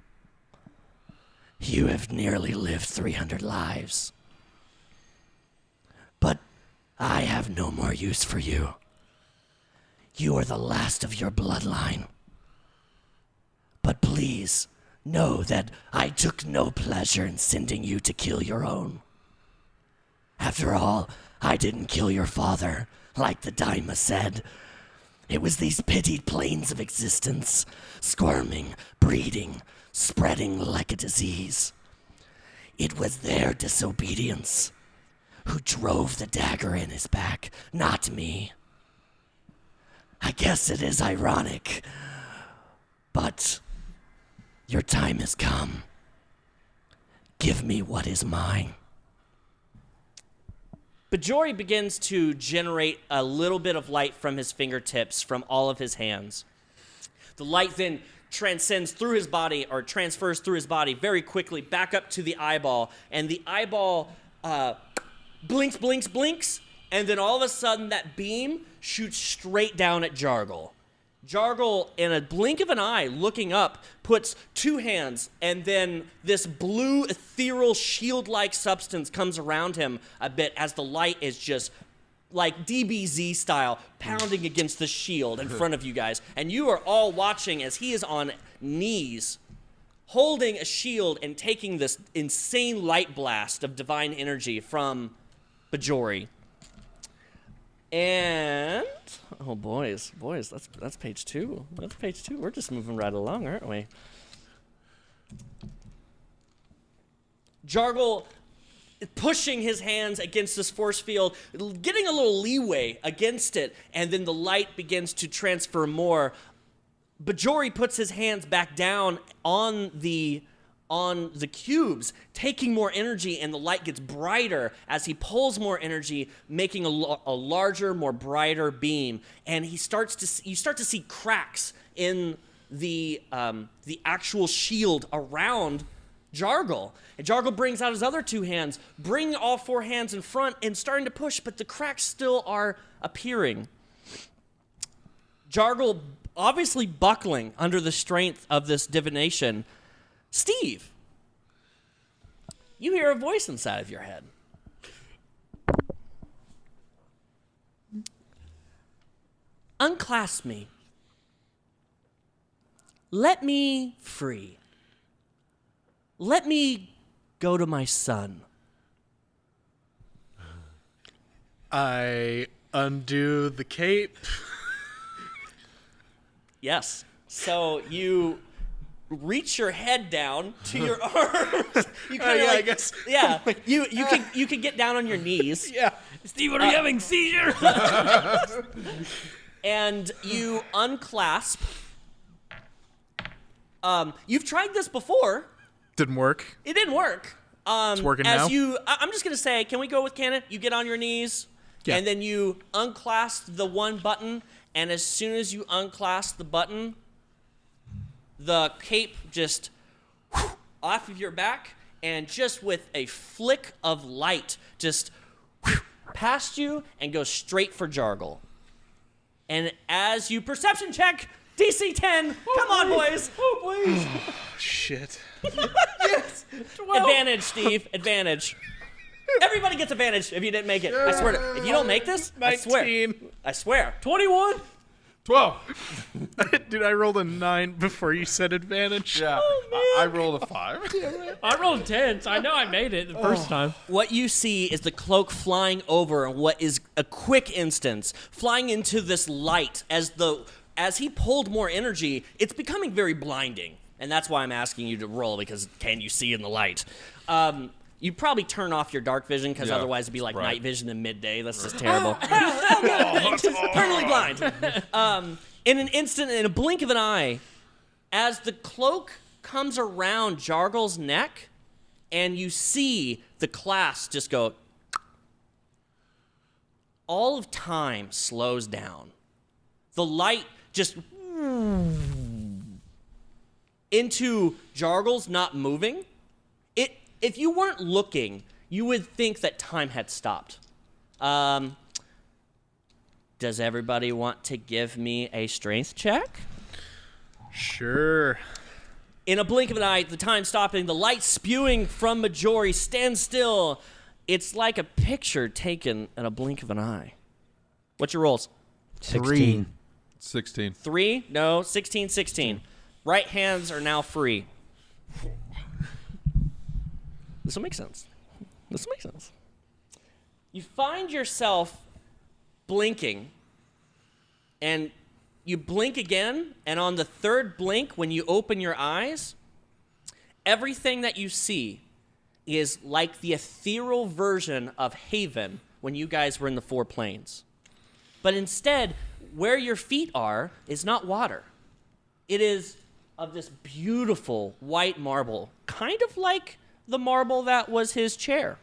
You have nearly lived 300 lives. But I have no more use for you. You are the last of your bloodline. But please, know that I took no pleasure in sending you to kill your own. After all, I didn't kill your father, like the Daima said. It was these pitied planes of existence, squirming, breeding, spreading like a disease. It was their disobedience who drove the dagger in his back, not me. I guess it is ironic, but your time has come. Give me what is mine. Bajori begins to generate a little bit of light from his fingertips, from all of his hands. The light then transcends through his body, or transfers through his body very quickly back up to the eyeball, and the eyeball blinks, blinks, blinks, and then all of a sudden that beam shoots straight down at Jargul. Jargul, in a blink of an eye, looking up, puts 2 hands, and then this blue, ethereal, shield-like substance comes around him a bit as the light is just like DBZ style, pounding against the shield in front of you guys. And you are all watching as he is on knees, holding a shield and taking this insane light blast of divine energy from Bajori. And oh boys, that's page 2. That's page 2. We're just moving right along, aren't we? Jargul pushing his hands against this force field, getting a little leeway against it, and then the light begins to transfer more. Bajori puts his hands back down on the cubes, taking more energy, and the light gets brighter as he pulls more energy, making a larger, more brighter beam. And you start to see cracks in the actual shield around Jargul. And Jargul brings out his other 2 hands, bringing all 4 hands in front and starting to push, but the cracks still are appearing. Jargul obviously buckling under the strength of this divination. Steve, you hear a voice inside of your head. Unclasp me. Let me free. Let me go to my son. I undo the cape. Yes. So you reach your head down to your arms. You kind of I guess. Yeah. You can get down on your knees. Yeah. Steve, are you having seizure? And you unclasp. You've tried this before. Didn't work. It didn't work. It's working as now. I'm just gonna say, can we go with canon? You get on your knees, Yeah. and then you unclasp the one button, and as soon as you unclasp the button, the cape just off of your back, and just with a flick of light, just past you and goes straight for Jargul. And as you perception check, DC 10. Come on, boys. Oh, please. Shit. Yes. 12. Advantage, Steve. Advantage. Everybody gets advantage if you didn't make it. I swear to, if you don't make this, 19. I swear. 21. 12. Dude, I rolled a 9 before you said advantage. Yeah. I rolled a 5. I rolled 10, so I know I made it the first time. What you see is the cloak flying over in what is a quick instance, flying into this light as he pulled more energy, it's becoming very blinding. And that's why I'm asking you to roll, because can you see in the light? You'd probably turn off your dark vision, because otherwise it'd be like night vision in midday. That's just terrible. Permanently blind. In an instant, in a blink of an eye, as the cloak comes around Jargul's neck, and you see the clasp just go, all of time slows down. The light just into Jargul's not moving. If you weren't looking, you would think that time had stopped. Does everybody want to give me a strength check? Sure. In a blink of an eye, the time stopping, the light spewing from Majori stands still. It's like a picture taken in a blink of an eye. What's your rolls? 16. 16. 3? No, 16. Right hands are now free. This will make sense. You find yourself blinking, and you blink again, and on the third blink, when you open your eyes, everything that you see is like the ethereal version of Haven when you guys were in the Four Planes. But instead, where your feet are is not water. It is of this beautiful white marble, kind of like the marble that was his chair.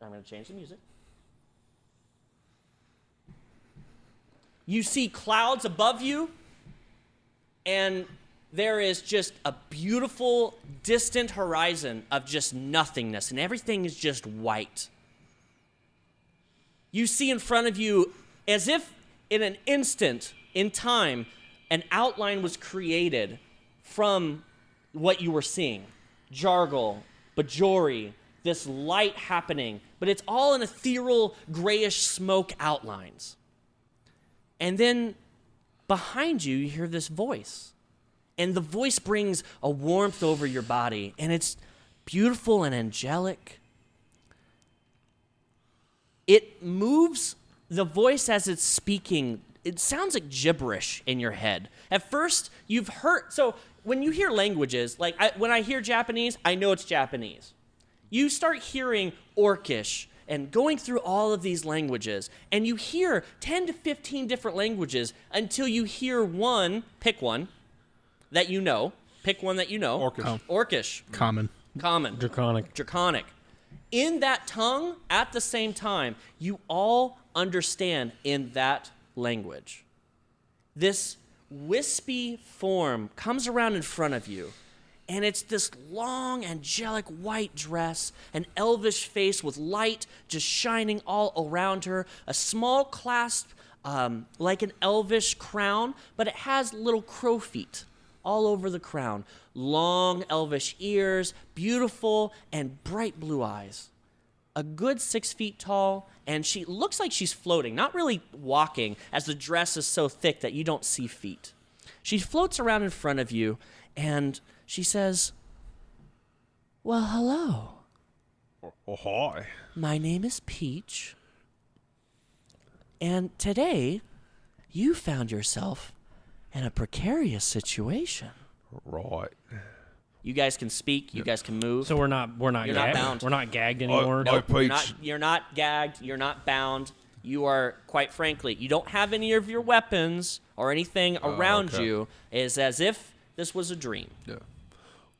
I'm going to change the music. You see clouds above you, and there is just a beautiful, distant horizon of just nothingness, and everything is just white. You see in front of you, as if in an instant in time, an outline was created from what you were seeing. Jargul, Bajori, this light happening, but it's all in ethereal, grayish smoke outlines. And then behind you, you hear this voice. And the voice brings a warmth over your body, and it's beautiful and angelic. It moves, the voice as it's speaking, it sounds like gibberish in your head. At first, you've heard, so when you hear languages, like when I hear Japanese, I know it's Japanese. You start hearing Orcish and going through all of these languages, and you hear 10 to 15 different languages until you hear one, pick one, that you know. Pick one that you know. Orcish. Orcish. Common. Common. Draconic. In that tongue, at the same time, you all understand in that language. This wispy form comes around in front of you, and it's this long, angelic white dress, an elvish face with light just shining all around her, a small clasp like an elvish crown, but it has little crow feet all over the crown, long elvish ears, beautiful and bright blue eyes. A good 6 feet tall, and she looks like she's floating, not really walking, as the dress is so thick that you don't see feet. She floats around in front of you, and she says, "Well, hello. Oh, hi. My name is Peach, and today you found yourself in a precarious situation." Right. You guys can speak. You guys can move. So we're not You're not gagged. bound. We're not gagged anymore. No, Nope, you're not gagged. You're not bound. You are, quite frankly, you don't have any of your weapons or anything around okay. you. It's as if this was a dream. Yeah.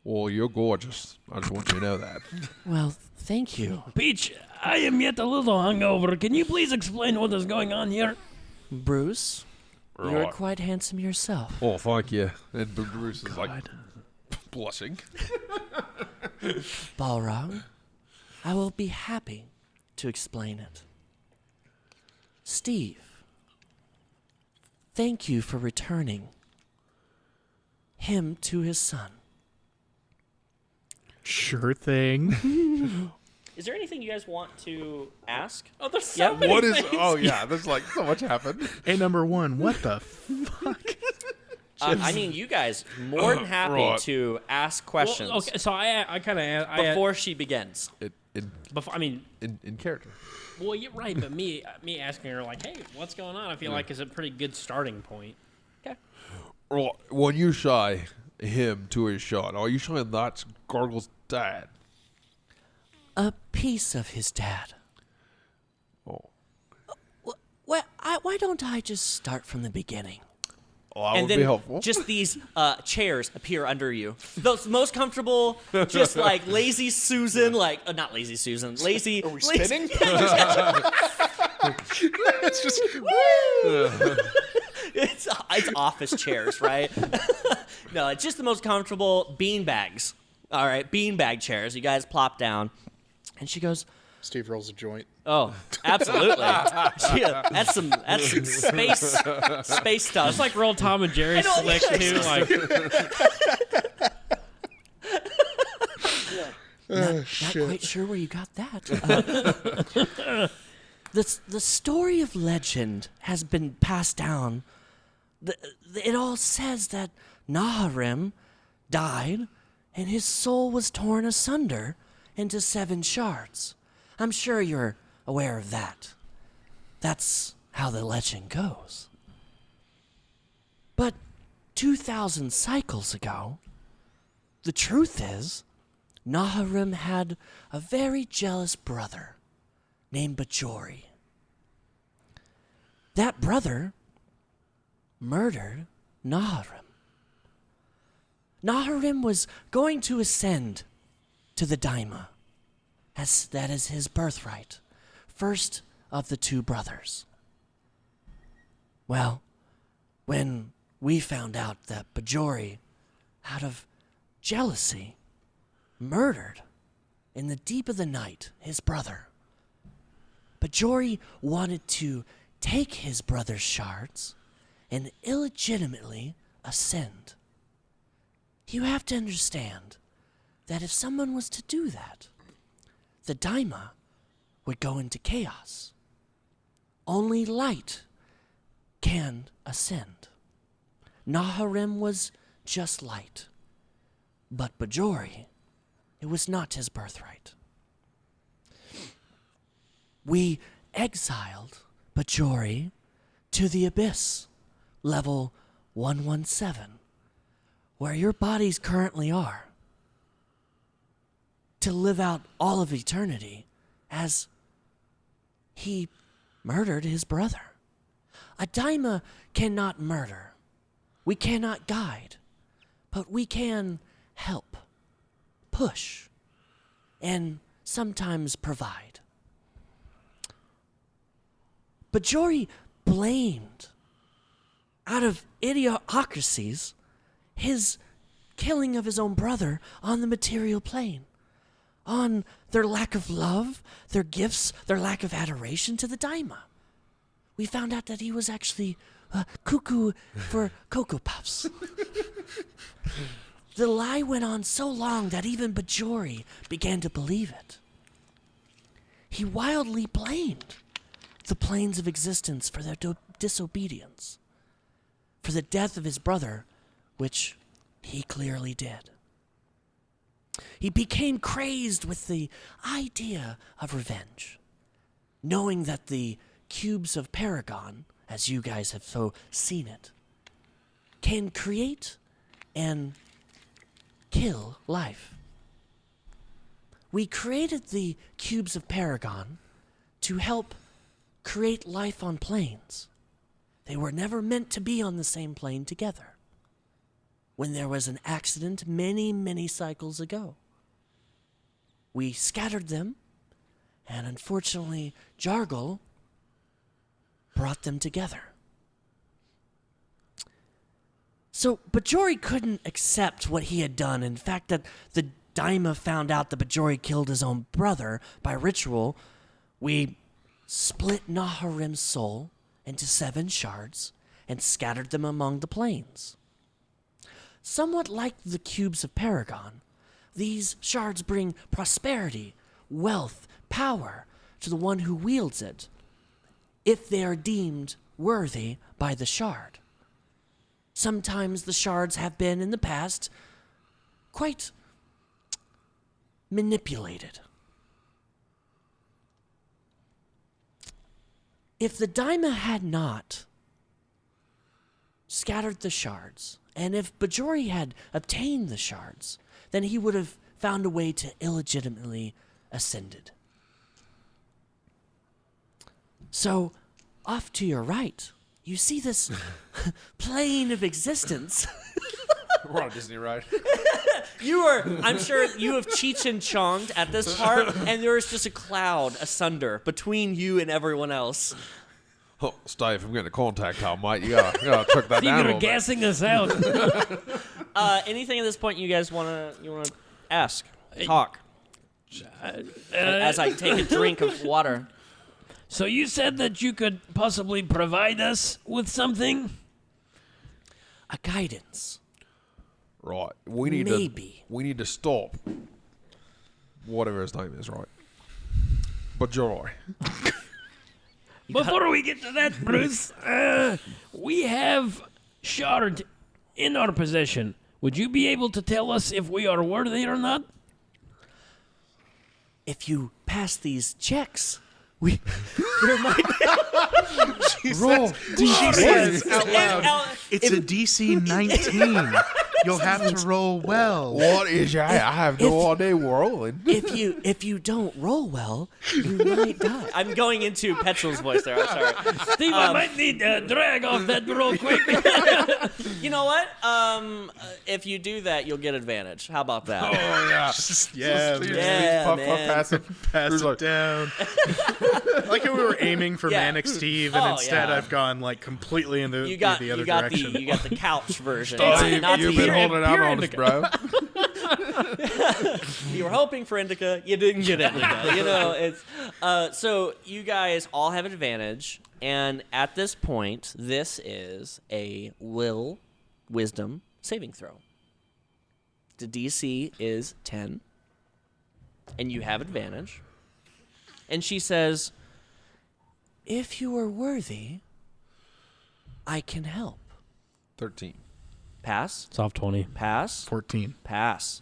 Well, you're gorgeous. I just want you to know that. Well, thank you. Peach, I am yet a little hungover. Can you please explain what is going on here? Bruce, you're Right. quite handsome yourself. Oh, thank you. And Bruce is like blushing. Balrog, I will be happy to explain it. Steve, thank you for returning him to his son. Sure thing. Is there anything you guys want to ask? Oh, there's so Yeah, many What is? things. Oh yeah, there's like so much happened. Hey, number one, what the fuck? I mean, you guys more than happy Right. to ask questions Well, okay, so I kind of before she begins. before. I mean, In character. well, you're right, but me asking her like, "Hey, what's going on?" I feel like is a pretty good starting point. Okay. Well, when you shy him to his shot, are you showing that's Gargle's dad? A piece of his dad. Oh. Why don't I just start from the beginning? Well, that And would then be helpful. just these chairs appear under you. The most comfortable, just like lazy Susan, like not lazy Susan, lazy. Are we spinning? It's just It's office chairs, right? No, it's just the most comfortable bean bags. All right, bean bag chairs. You guys plop down, and she goes, Steve rolls a joint. "Oh, absolutely. That's some space stuff." It's like real Tom and Jerry know, slick yeah, too. Like, Not quite sure where you got that. The story of legend has been passed down. It all says that Naharim died and his soul was torn asunder into 7 shards. I'm sure you're aware of that. That's how the legend goes. But 2,000 cycles ago, the truth is, Naharim had a very jealous brother named Bajori. That brother murdered Naharim. Naharim was going to ascend to the Daima, as that is his birthright, first of the 2 brothers. Well, when we found out that Bajori, out of jealousy, murdered in the deep of the night his brother, Bajori wanted to take his brother's shards and illegitimately ascend. You have to understand that if someone was to do that, the Daima would go into chaos. Only light can ascend. Naharim was just light. But Bajori, it was not his birthright. We exiled Bajori to the abyss, level 117, where your bodies currently are, to live out all of eternity as he murdered his brother. A Daima cannot murder. We cannot guide, but we can help, push, and sometimes provide. Bajori blamed, out of idiocracies, his killing of his own brother on the material plane, on their lack of love, their gifts, their lack of adoration to the Daima. We found out that he was actually cuckoo for Cocoa Puffs. The lie went on so long that even Bajori began to believe it. He wildly blamed the planes of existence for their disobedience, for the death of his brother, which he clearly did. He became crazed with the idea of revenge, knowing that the cubes of Paragon, as you guys have so seen it, can create and kill life. We created the cubes of Paragon to help create life on planes. They were never meant to be on the same plane together. When there was an accident many, many cycles ago, we scattered them, and unfortunately, Jargul brought them together. So Bajori couldn't accept what he had done. In fact, that the Daima found out that Bajori killed his own brother by ritual. We split Naharim's soul into 7 shards and scattered them among the planes. Somewhat like the cubes of Paragon, these shards bring prosperity, wealth, power to the one who wields it, if they are deemed worthy by the shard. Sometimes the shards have been, in the past, quite manipulated. If the Daima had not scattered the shards, and if Bajori had obtained the shards, then he would have found a way to illegitimately ascended. So, off to your right, you see this plane of existence. We're on a Disney ride. I'm sure you have Cheech and Chonged at this part, and there is just a cloud asunder between you and everyone else. Oh, Steve, I'm getting a contact out, mate. You gotta check that down a You're little bit. gassing us out. Anything at this point you guys wanna ask, talk, as I take a drink of water. So you said that you could possibly provide us with something? A guidance. Right. We need to stop whatever his name is, right? Bajori. Before we get to that, Bruce, we have shard in our possession. Would you be able to tell us if we are worthy or not? If you pass these checks, there might Roll. She says out loud, it's a DC 19. You'll have to roll well. What is that? I have no idea we're rolling. if you don't roll well, you might die. I'm going into Petrol's voice there. I'm sorry. Steve, I might need to drag off that real quick. You know what? If you do that, you'll get advantage. How about that? Oh, yeah. Yeah, Yeah, man. Pass it. pass it down. Like how we were aiming for Yeah. Manic Steve, and Oh, instead yeah. I've gone like completely in the You got other you got direction. you got the couch version. Steve, Not you've the been holding out pure on us, bro. You were hoping for indica, you didn't get indica. It's so you guys all have advantage, and at this point, this is a wisdom saving throw. The DC is 10, and you have advantage. And she says, if you are worthy, I can help. 13. Pass. Soft 20. Pass. 14. Pass.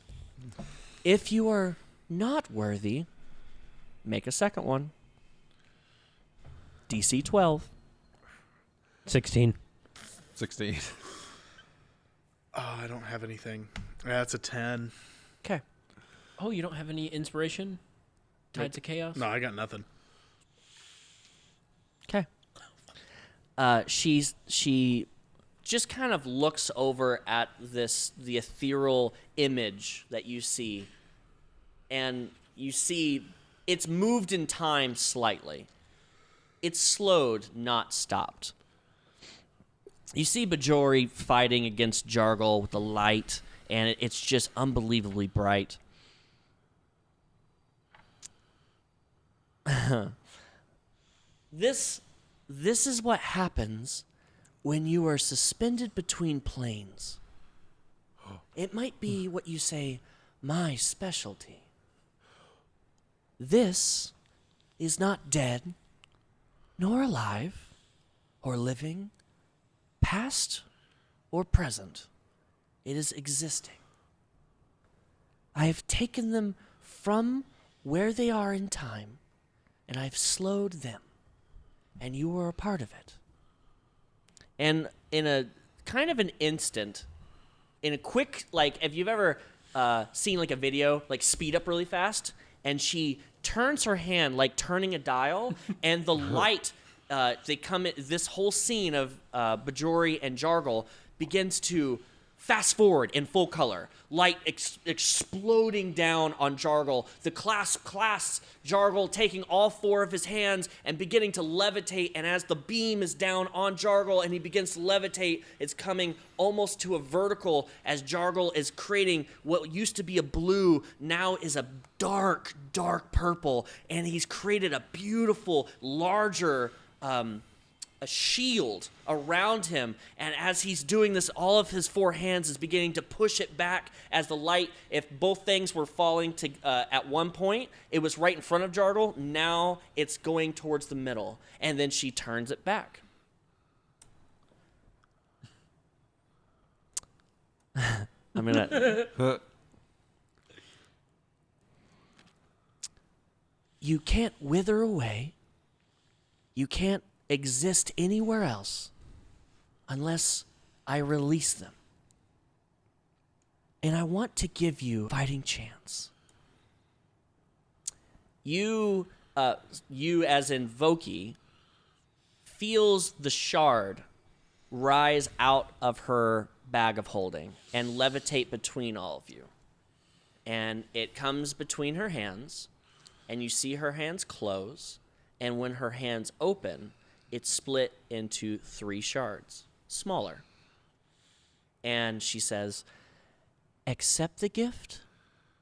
If you are not worthy, make a second one. DC 12. 16. 16. Oh, I don't have anything. That's a 10. Okay. Oh, you don't have any inspiration tied to chaos? No, I got nothing. Okay. She just kind of looks over at the ethereal image that you see, and you see it's moved in time slightly. It's slowed, not stopped. You see Bajori fighting against Jargul with the light, and it's just unbelievably bright. This is what happens when you are suspended between planes. It might be what you say, my specialty. This is not dead, nor alive, or living, past or present. It is existing. I have taken them from where they are in time, and I've slowed them, and you are a part of it. And in a kind of an instant, in a quick, like, if you've ever seen like a video, like speed up really fast, and she turns her hand like turning a dial, and the light, they come in, this whole scene of Bajori and Jargul begins to fast forward in full color, light exploding down on Jargul, the class Jargul taking all four of his hands and beginning to levitate, and as the beam is down on Jargul and he begins to levitate, it's coming almost to a vertical as Jargul is creating what used to be a blue, now is a dark, dark purple, and he's created a beautiful, larger a shield around him, and as he's doing this, all of his four hands is beginning to push it back as the light, if both things were falling to at one point, it was right in front of Jargul, now it's going towards the middle, and then she turns it back. I'm gonna... You can't wither away. You can't exist anywhere else unless I release them. And I want to give you a fighting chance. You as in Voquis, feels the shard rise out of her bag of holding and levitate between all of you. And it comes between her hands, and you see her hands close, and when her hands open, it's split into 3 shards, smaller. And she says, accept the gift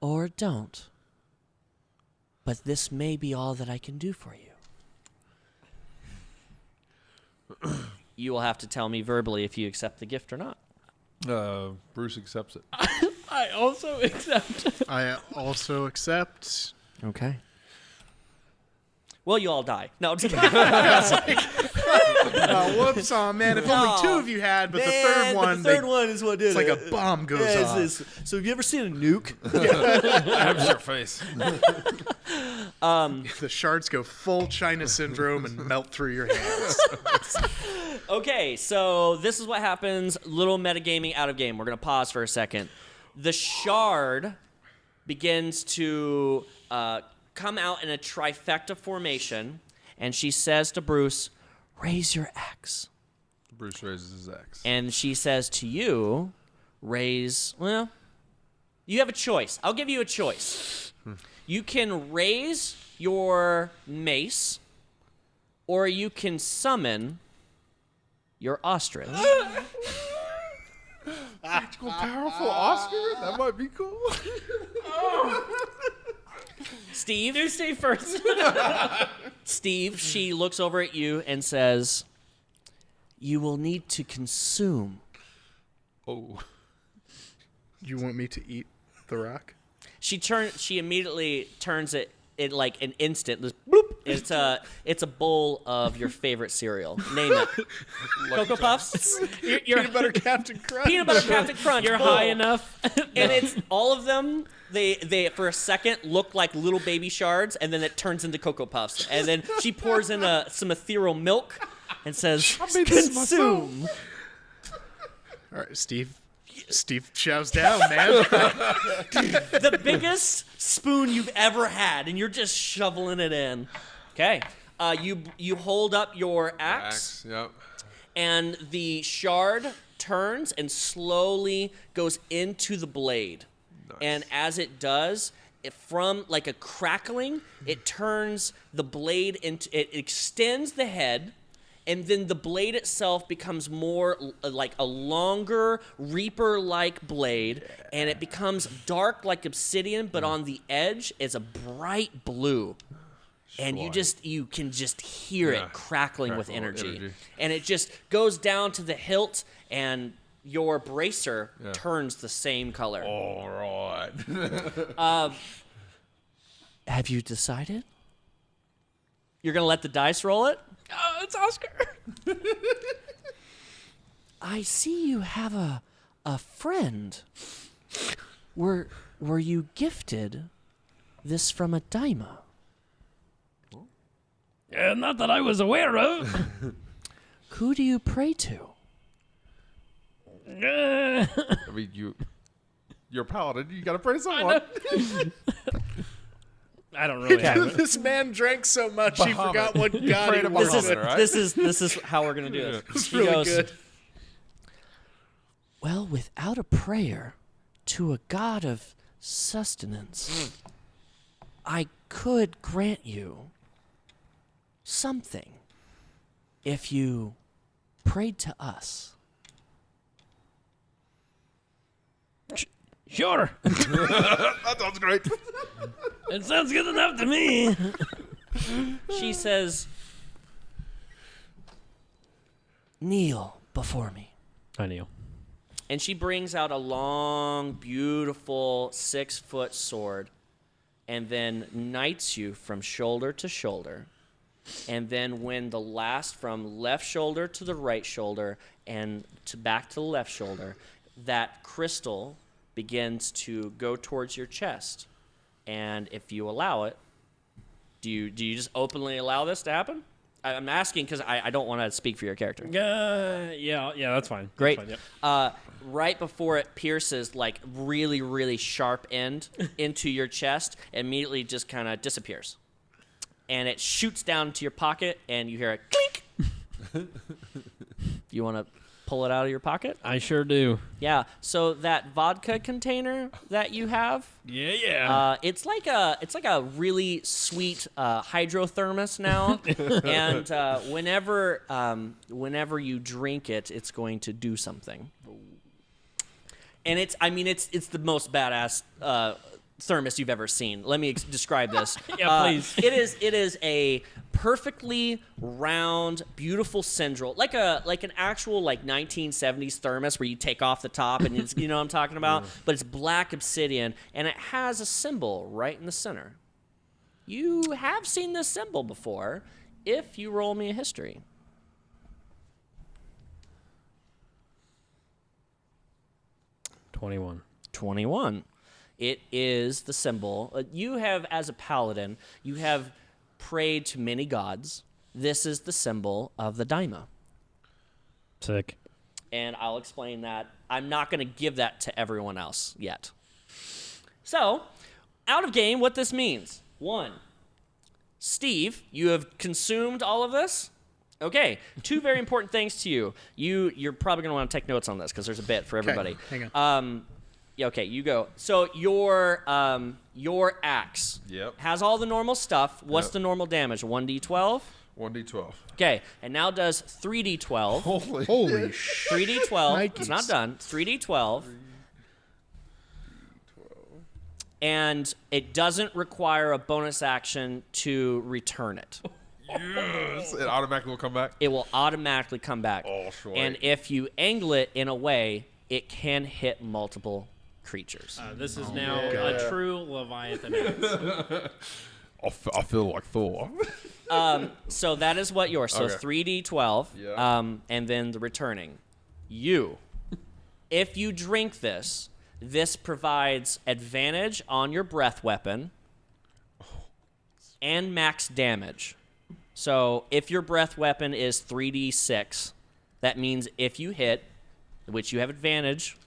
or don't. But this may be all that I can do for you. You will have to tell me verbally if you accept the gift or not. Bruce accepts it. I also accept. I also accept. Okay. Well, you all die. No, I'm just Whoops, oh man, if only 2 of you had, but the third one, one is what did it's like a bomb goes off. So have you ever seen a nuke? Grabs your face. The shards go full China syndrome and melt through your hands. Okay, so this is what happens. Little metagaming out of game. We're going to pause for a second. The shard begins to come out in a trifecta formation, and she says to Bruce, raise your axe. Bruce raises his axe. And she says to you, well, you have a choice. I'll give you a choice. You can raise your mace, or you can summon your ostrich. Magical, powerful Oscar? That might be cool. Steve? Do Steve first. Steve, she looks over at you and says, you will need to consume. Oh. You want me to eat the rock? She immediately turns it in like an instant. Just bloop. It's a bowl of your favorite cereal. Name it. Cocoa Puffs. Peanut butter Captain Crunch. Peanut butter Captain Crunch. You're bowl. high enough. And it's all of them. They for a second look like little baby shards, and then it turns into Cocoa Puffs. And then she pours in some ethereal milk and says, "Consume." All right, Steve chows down, man. The biggest spoon you've ever had, and you're just shoveling it in. Okay. You hold up your axe, Yep. and the shard turns and slowly goes into the blade. Nice. And as it does, from like a crackling, it turns the blade into, it extends the head, and then the blade itself becomes more like a longer reaper-like blade, and it becomes dark like obsidian, but on the edge is a bright blue. And you can just hear it crackling with energy. And it just goes down to the hilt, and your bracer turns the same color. All right. Have you decided? You're going to let the dice roll it? Oh, it's Oscar. I see you have a friend. Were you gifted this from a daima? Not that I was aware of. Who do you pray to? I mean, you're a paladin. You got to pray to someone. I don't really have it. This man drank so much he Bahamut. forgot what god prayed he to was. Bahamut. Right? This is how we're going to do this. It's He really goes, good. Well, without a prayer to a god of sustenance, I could grant you something if you prayed to us. Sure. That sounds great. It sounds good enough to me. She says, kneel before me. I kneel. And she brings out a long, beautiful 6-foot sword and then knights you from shoulder to shoulder. And then when the last from left shoulder to the right shoulder and back to the left shoulder, that crystal begins to go towards your chest. And if you allow it, do you just openly allow this to happen? I'm asking because I don't want to speak for your character. Yeah, that's fine. Great. That's fine, yep. Right before it pierces, like really, really sharp end into your chest, immediately just kind of disappears. And it shoots down into your pocket, and you hear a clink. You want to pull it out of your pocket? I sure do. Yeah. So that vodka container that you have, Yeah. it's like a really sweet hydrothermos now, and whenever you drink it, it's going to do something. And it's the most badass thermos you've ever seen. Let me describe this. Yeah, please. It is a perfectly round, beautiful central, like an actual 1970s thermos where you take off the top and it's, you know what I'm talking about. But it's black obsidian and it has a symbol right in the center. You have seen this symbol before if you roll me a history. $21. It is the symbol. You have, as a paladin, you have prayed to many gods. This is the symbol of the daima. Sick. And I'll explain that. I'm not going to give that to everyone else yet. So, out of game, what this means. 1, Steve, you have consumed all of this? Okay, 2 very important things to you. You're probably going to want to take notes on this because there's a bit for everybody. Hang on. Yeah, okay, you go. So your axe has all the normal stuff. What's the normal damage? 1d12? 1d12. Okay, and now does 3d12. Holy shit. 3d12. It's not done. 3d12. And it doesn't require a bonus action to return it. Yes. It automatically will come back. It will automatically come back. Oh, sure. And if you angle it in a way, it can hit multiple creatures. This is now a true Leviathan axe. I feel like Thor. So that is what yours. So Okay. 3d12. Yeah. And then the returning. If you drink this, this provides advantage on your breath weapon and max damage. So if your breath weapon is 3d6, that means if you hit, which you have advantage.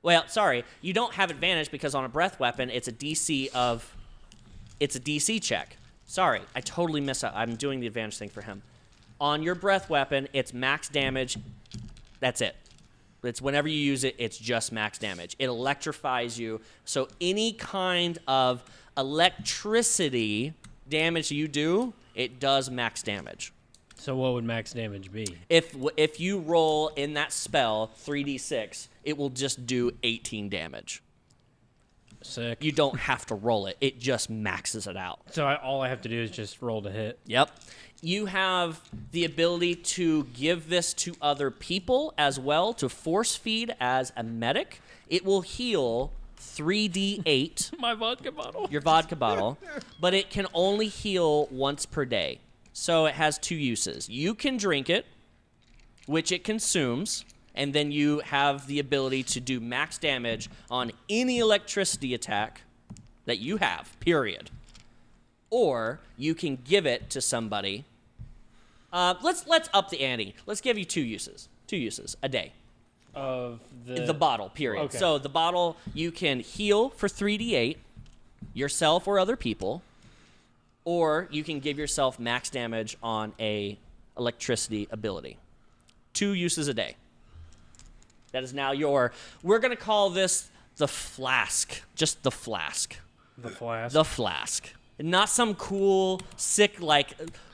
Well, sorry, you don't have advantage because on a breath weapon, it's a DC check. Sorry, I totally messed up. I'm doing the advantage thing for him. On your breath weapon, it's max damage. That's it. It's whenever you use it, it's just max damage. It electrifies you. So any kind of electricity damage you do, it does max damage. So what would max damage be? If you roll in that spell 3d6, it will just do 18 damage. Sick. You don't have to roll it. It just maxes it out. So all I have to do is just roll to hit. Yep. You have the ability to give this to other people as well, to force feed as a medic. It will heal 3d8. My vodka bottle. Your vodka bottle, but it can only heal once per day. So it has two uses. You can drink it, which it consumes, and then you have the ability to do max damage on any electricity attack that you have, period. Or you can give it to somebody. Let's up the ante. Let's give you two uses a day. Of The bottle, period. Okay. So the bottle, you can heal for 3d8, yourself or other people, or you can give yourself max damage on a electricity ability. 2 uses a day. That is now we're going to call this the flask. Just the flask. The flask. The flask. Not some cool, sick,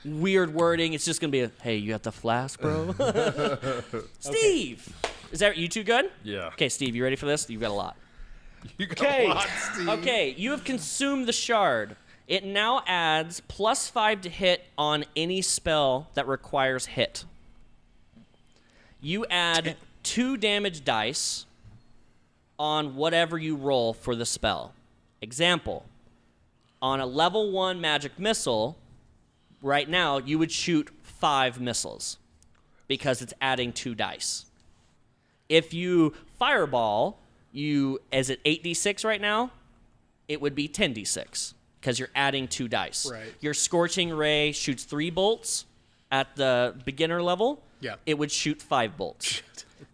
weird wording. It's just going to be hey, you got the flask, bro? Steve! Is that you two good? Yeah. Okay, Steve, you ready for this? You've got a lot. You got Okay. a lot, Steve. Okay, you have consumed the shard. It now adds +5 to hit on any spell that requires hit. You add 2 damage dice on whatever you roll for the spell. Example, on a level 1 magic missile, right now you would shoot 5 missiles because it's adding 2 dice. If you fireball, is it 8d6 right now? It would be 10d6 because you're adding 2 dice. Right. Your Scorching Ray shoots 3 bolts at the beginner level. Yeah. It would shoot 5 bolts.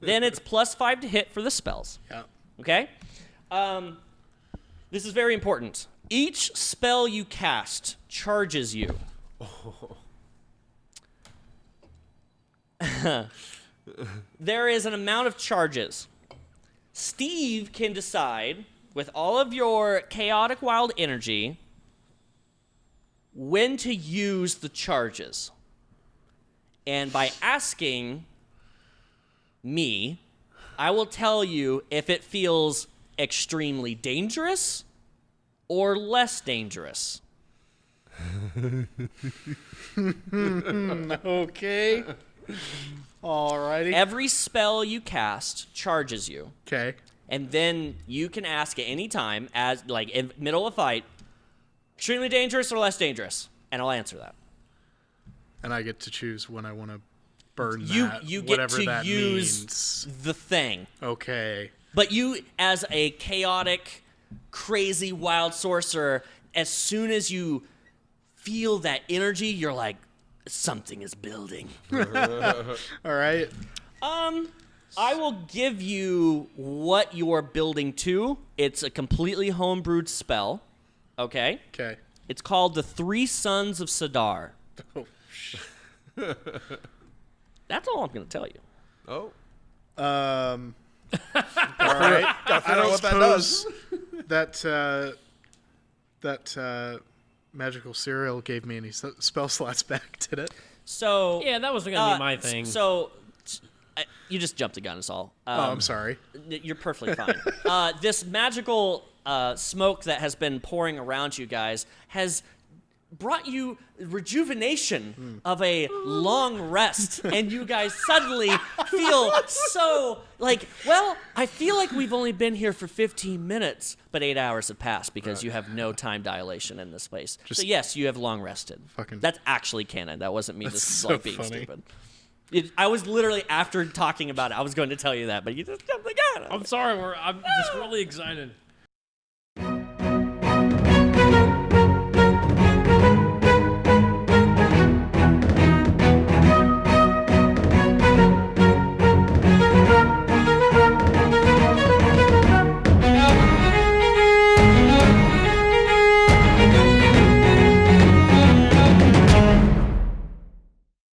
Then it's +5 to hit for the spells. Yeah. Okay? This is very important. Each spell you cast charges you. There is an amount of charges. Steve can decide, with all of your chaotic wild energy, when to use the charges. And by asking me, I will tell you if it feels extremely dangerous or less dangerous. Okay. Alrighty. Every spell you cast charges you. Okay. And then you can ask at any time, as in middle of a fight, extremely dangerous or less dangerous, and I'll answer that. And I get to choose when I want to burn You that, get whatever to that use means. the thing, Okay. but you, as a chaotic, crazy, wild sorcerer, as soon as you feel that energy, you're like, something is building. All right. I will give you what you're building to. It's a completely homebrewed spell. Okay? Okay. It's called the Three Sons of Sadar. Oh, That's all I'm going to tell you. Oh. all right. I don't what that does. that magical cereal gave me any spell slots back, did it? So Yeah, that was going to be my thing. You just jumped the gun, is all. Oh, I'm sorry. You're perfectly fine. This magical smoke that has been pouring around you guys has brought you rejuvenation of a long rest, and you guys suddenly feel so like, well, I feel like we've only been here for 15 minutes, but 8 hours have passed because you have no time dilation in this place. So yes, you have long rested. That's actually canon. That wasn't me just so like being funny. stupid. I was literally, after talking about it, I was going to tell you that, but you just jumped the gun. I'm sorry. I'm just really excited.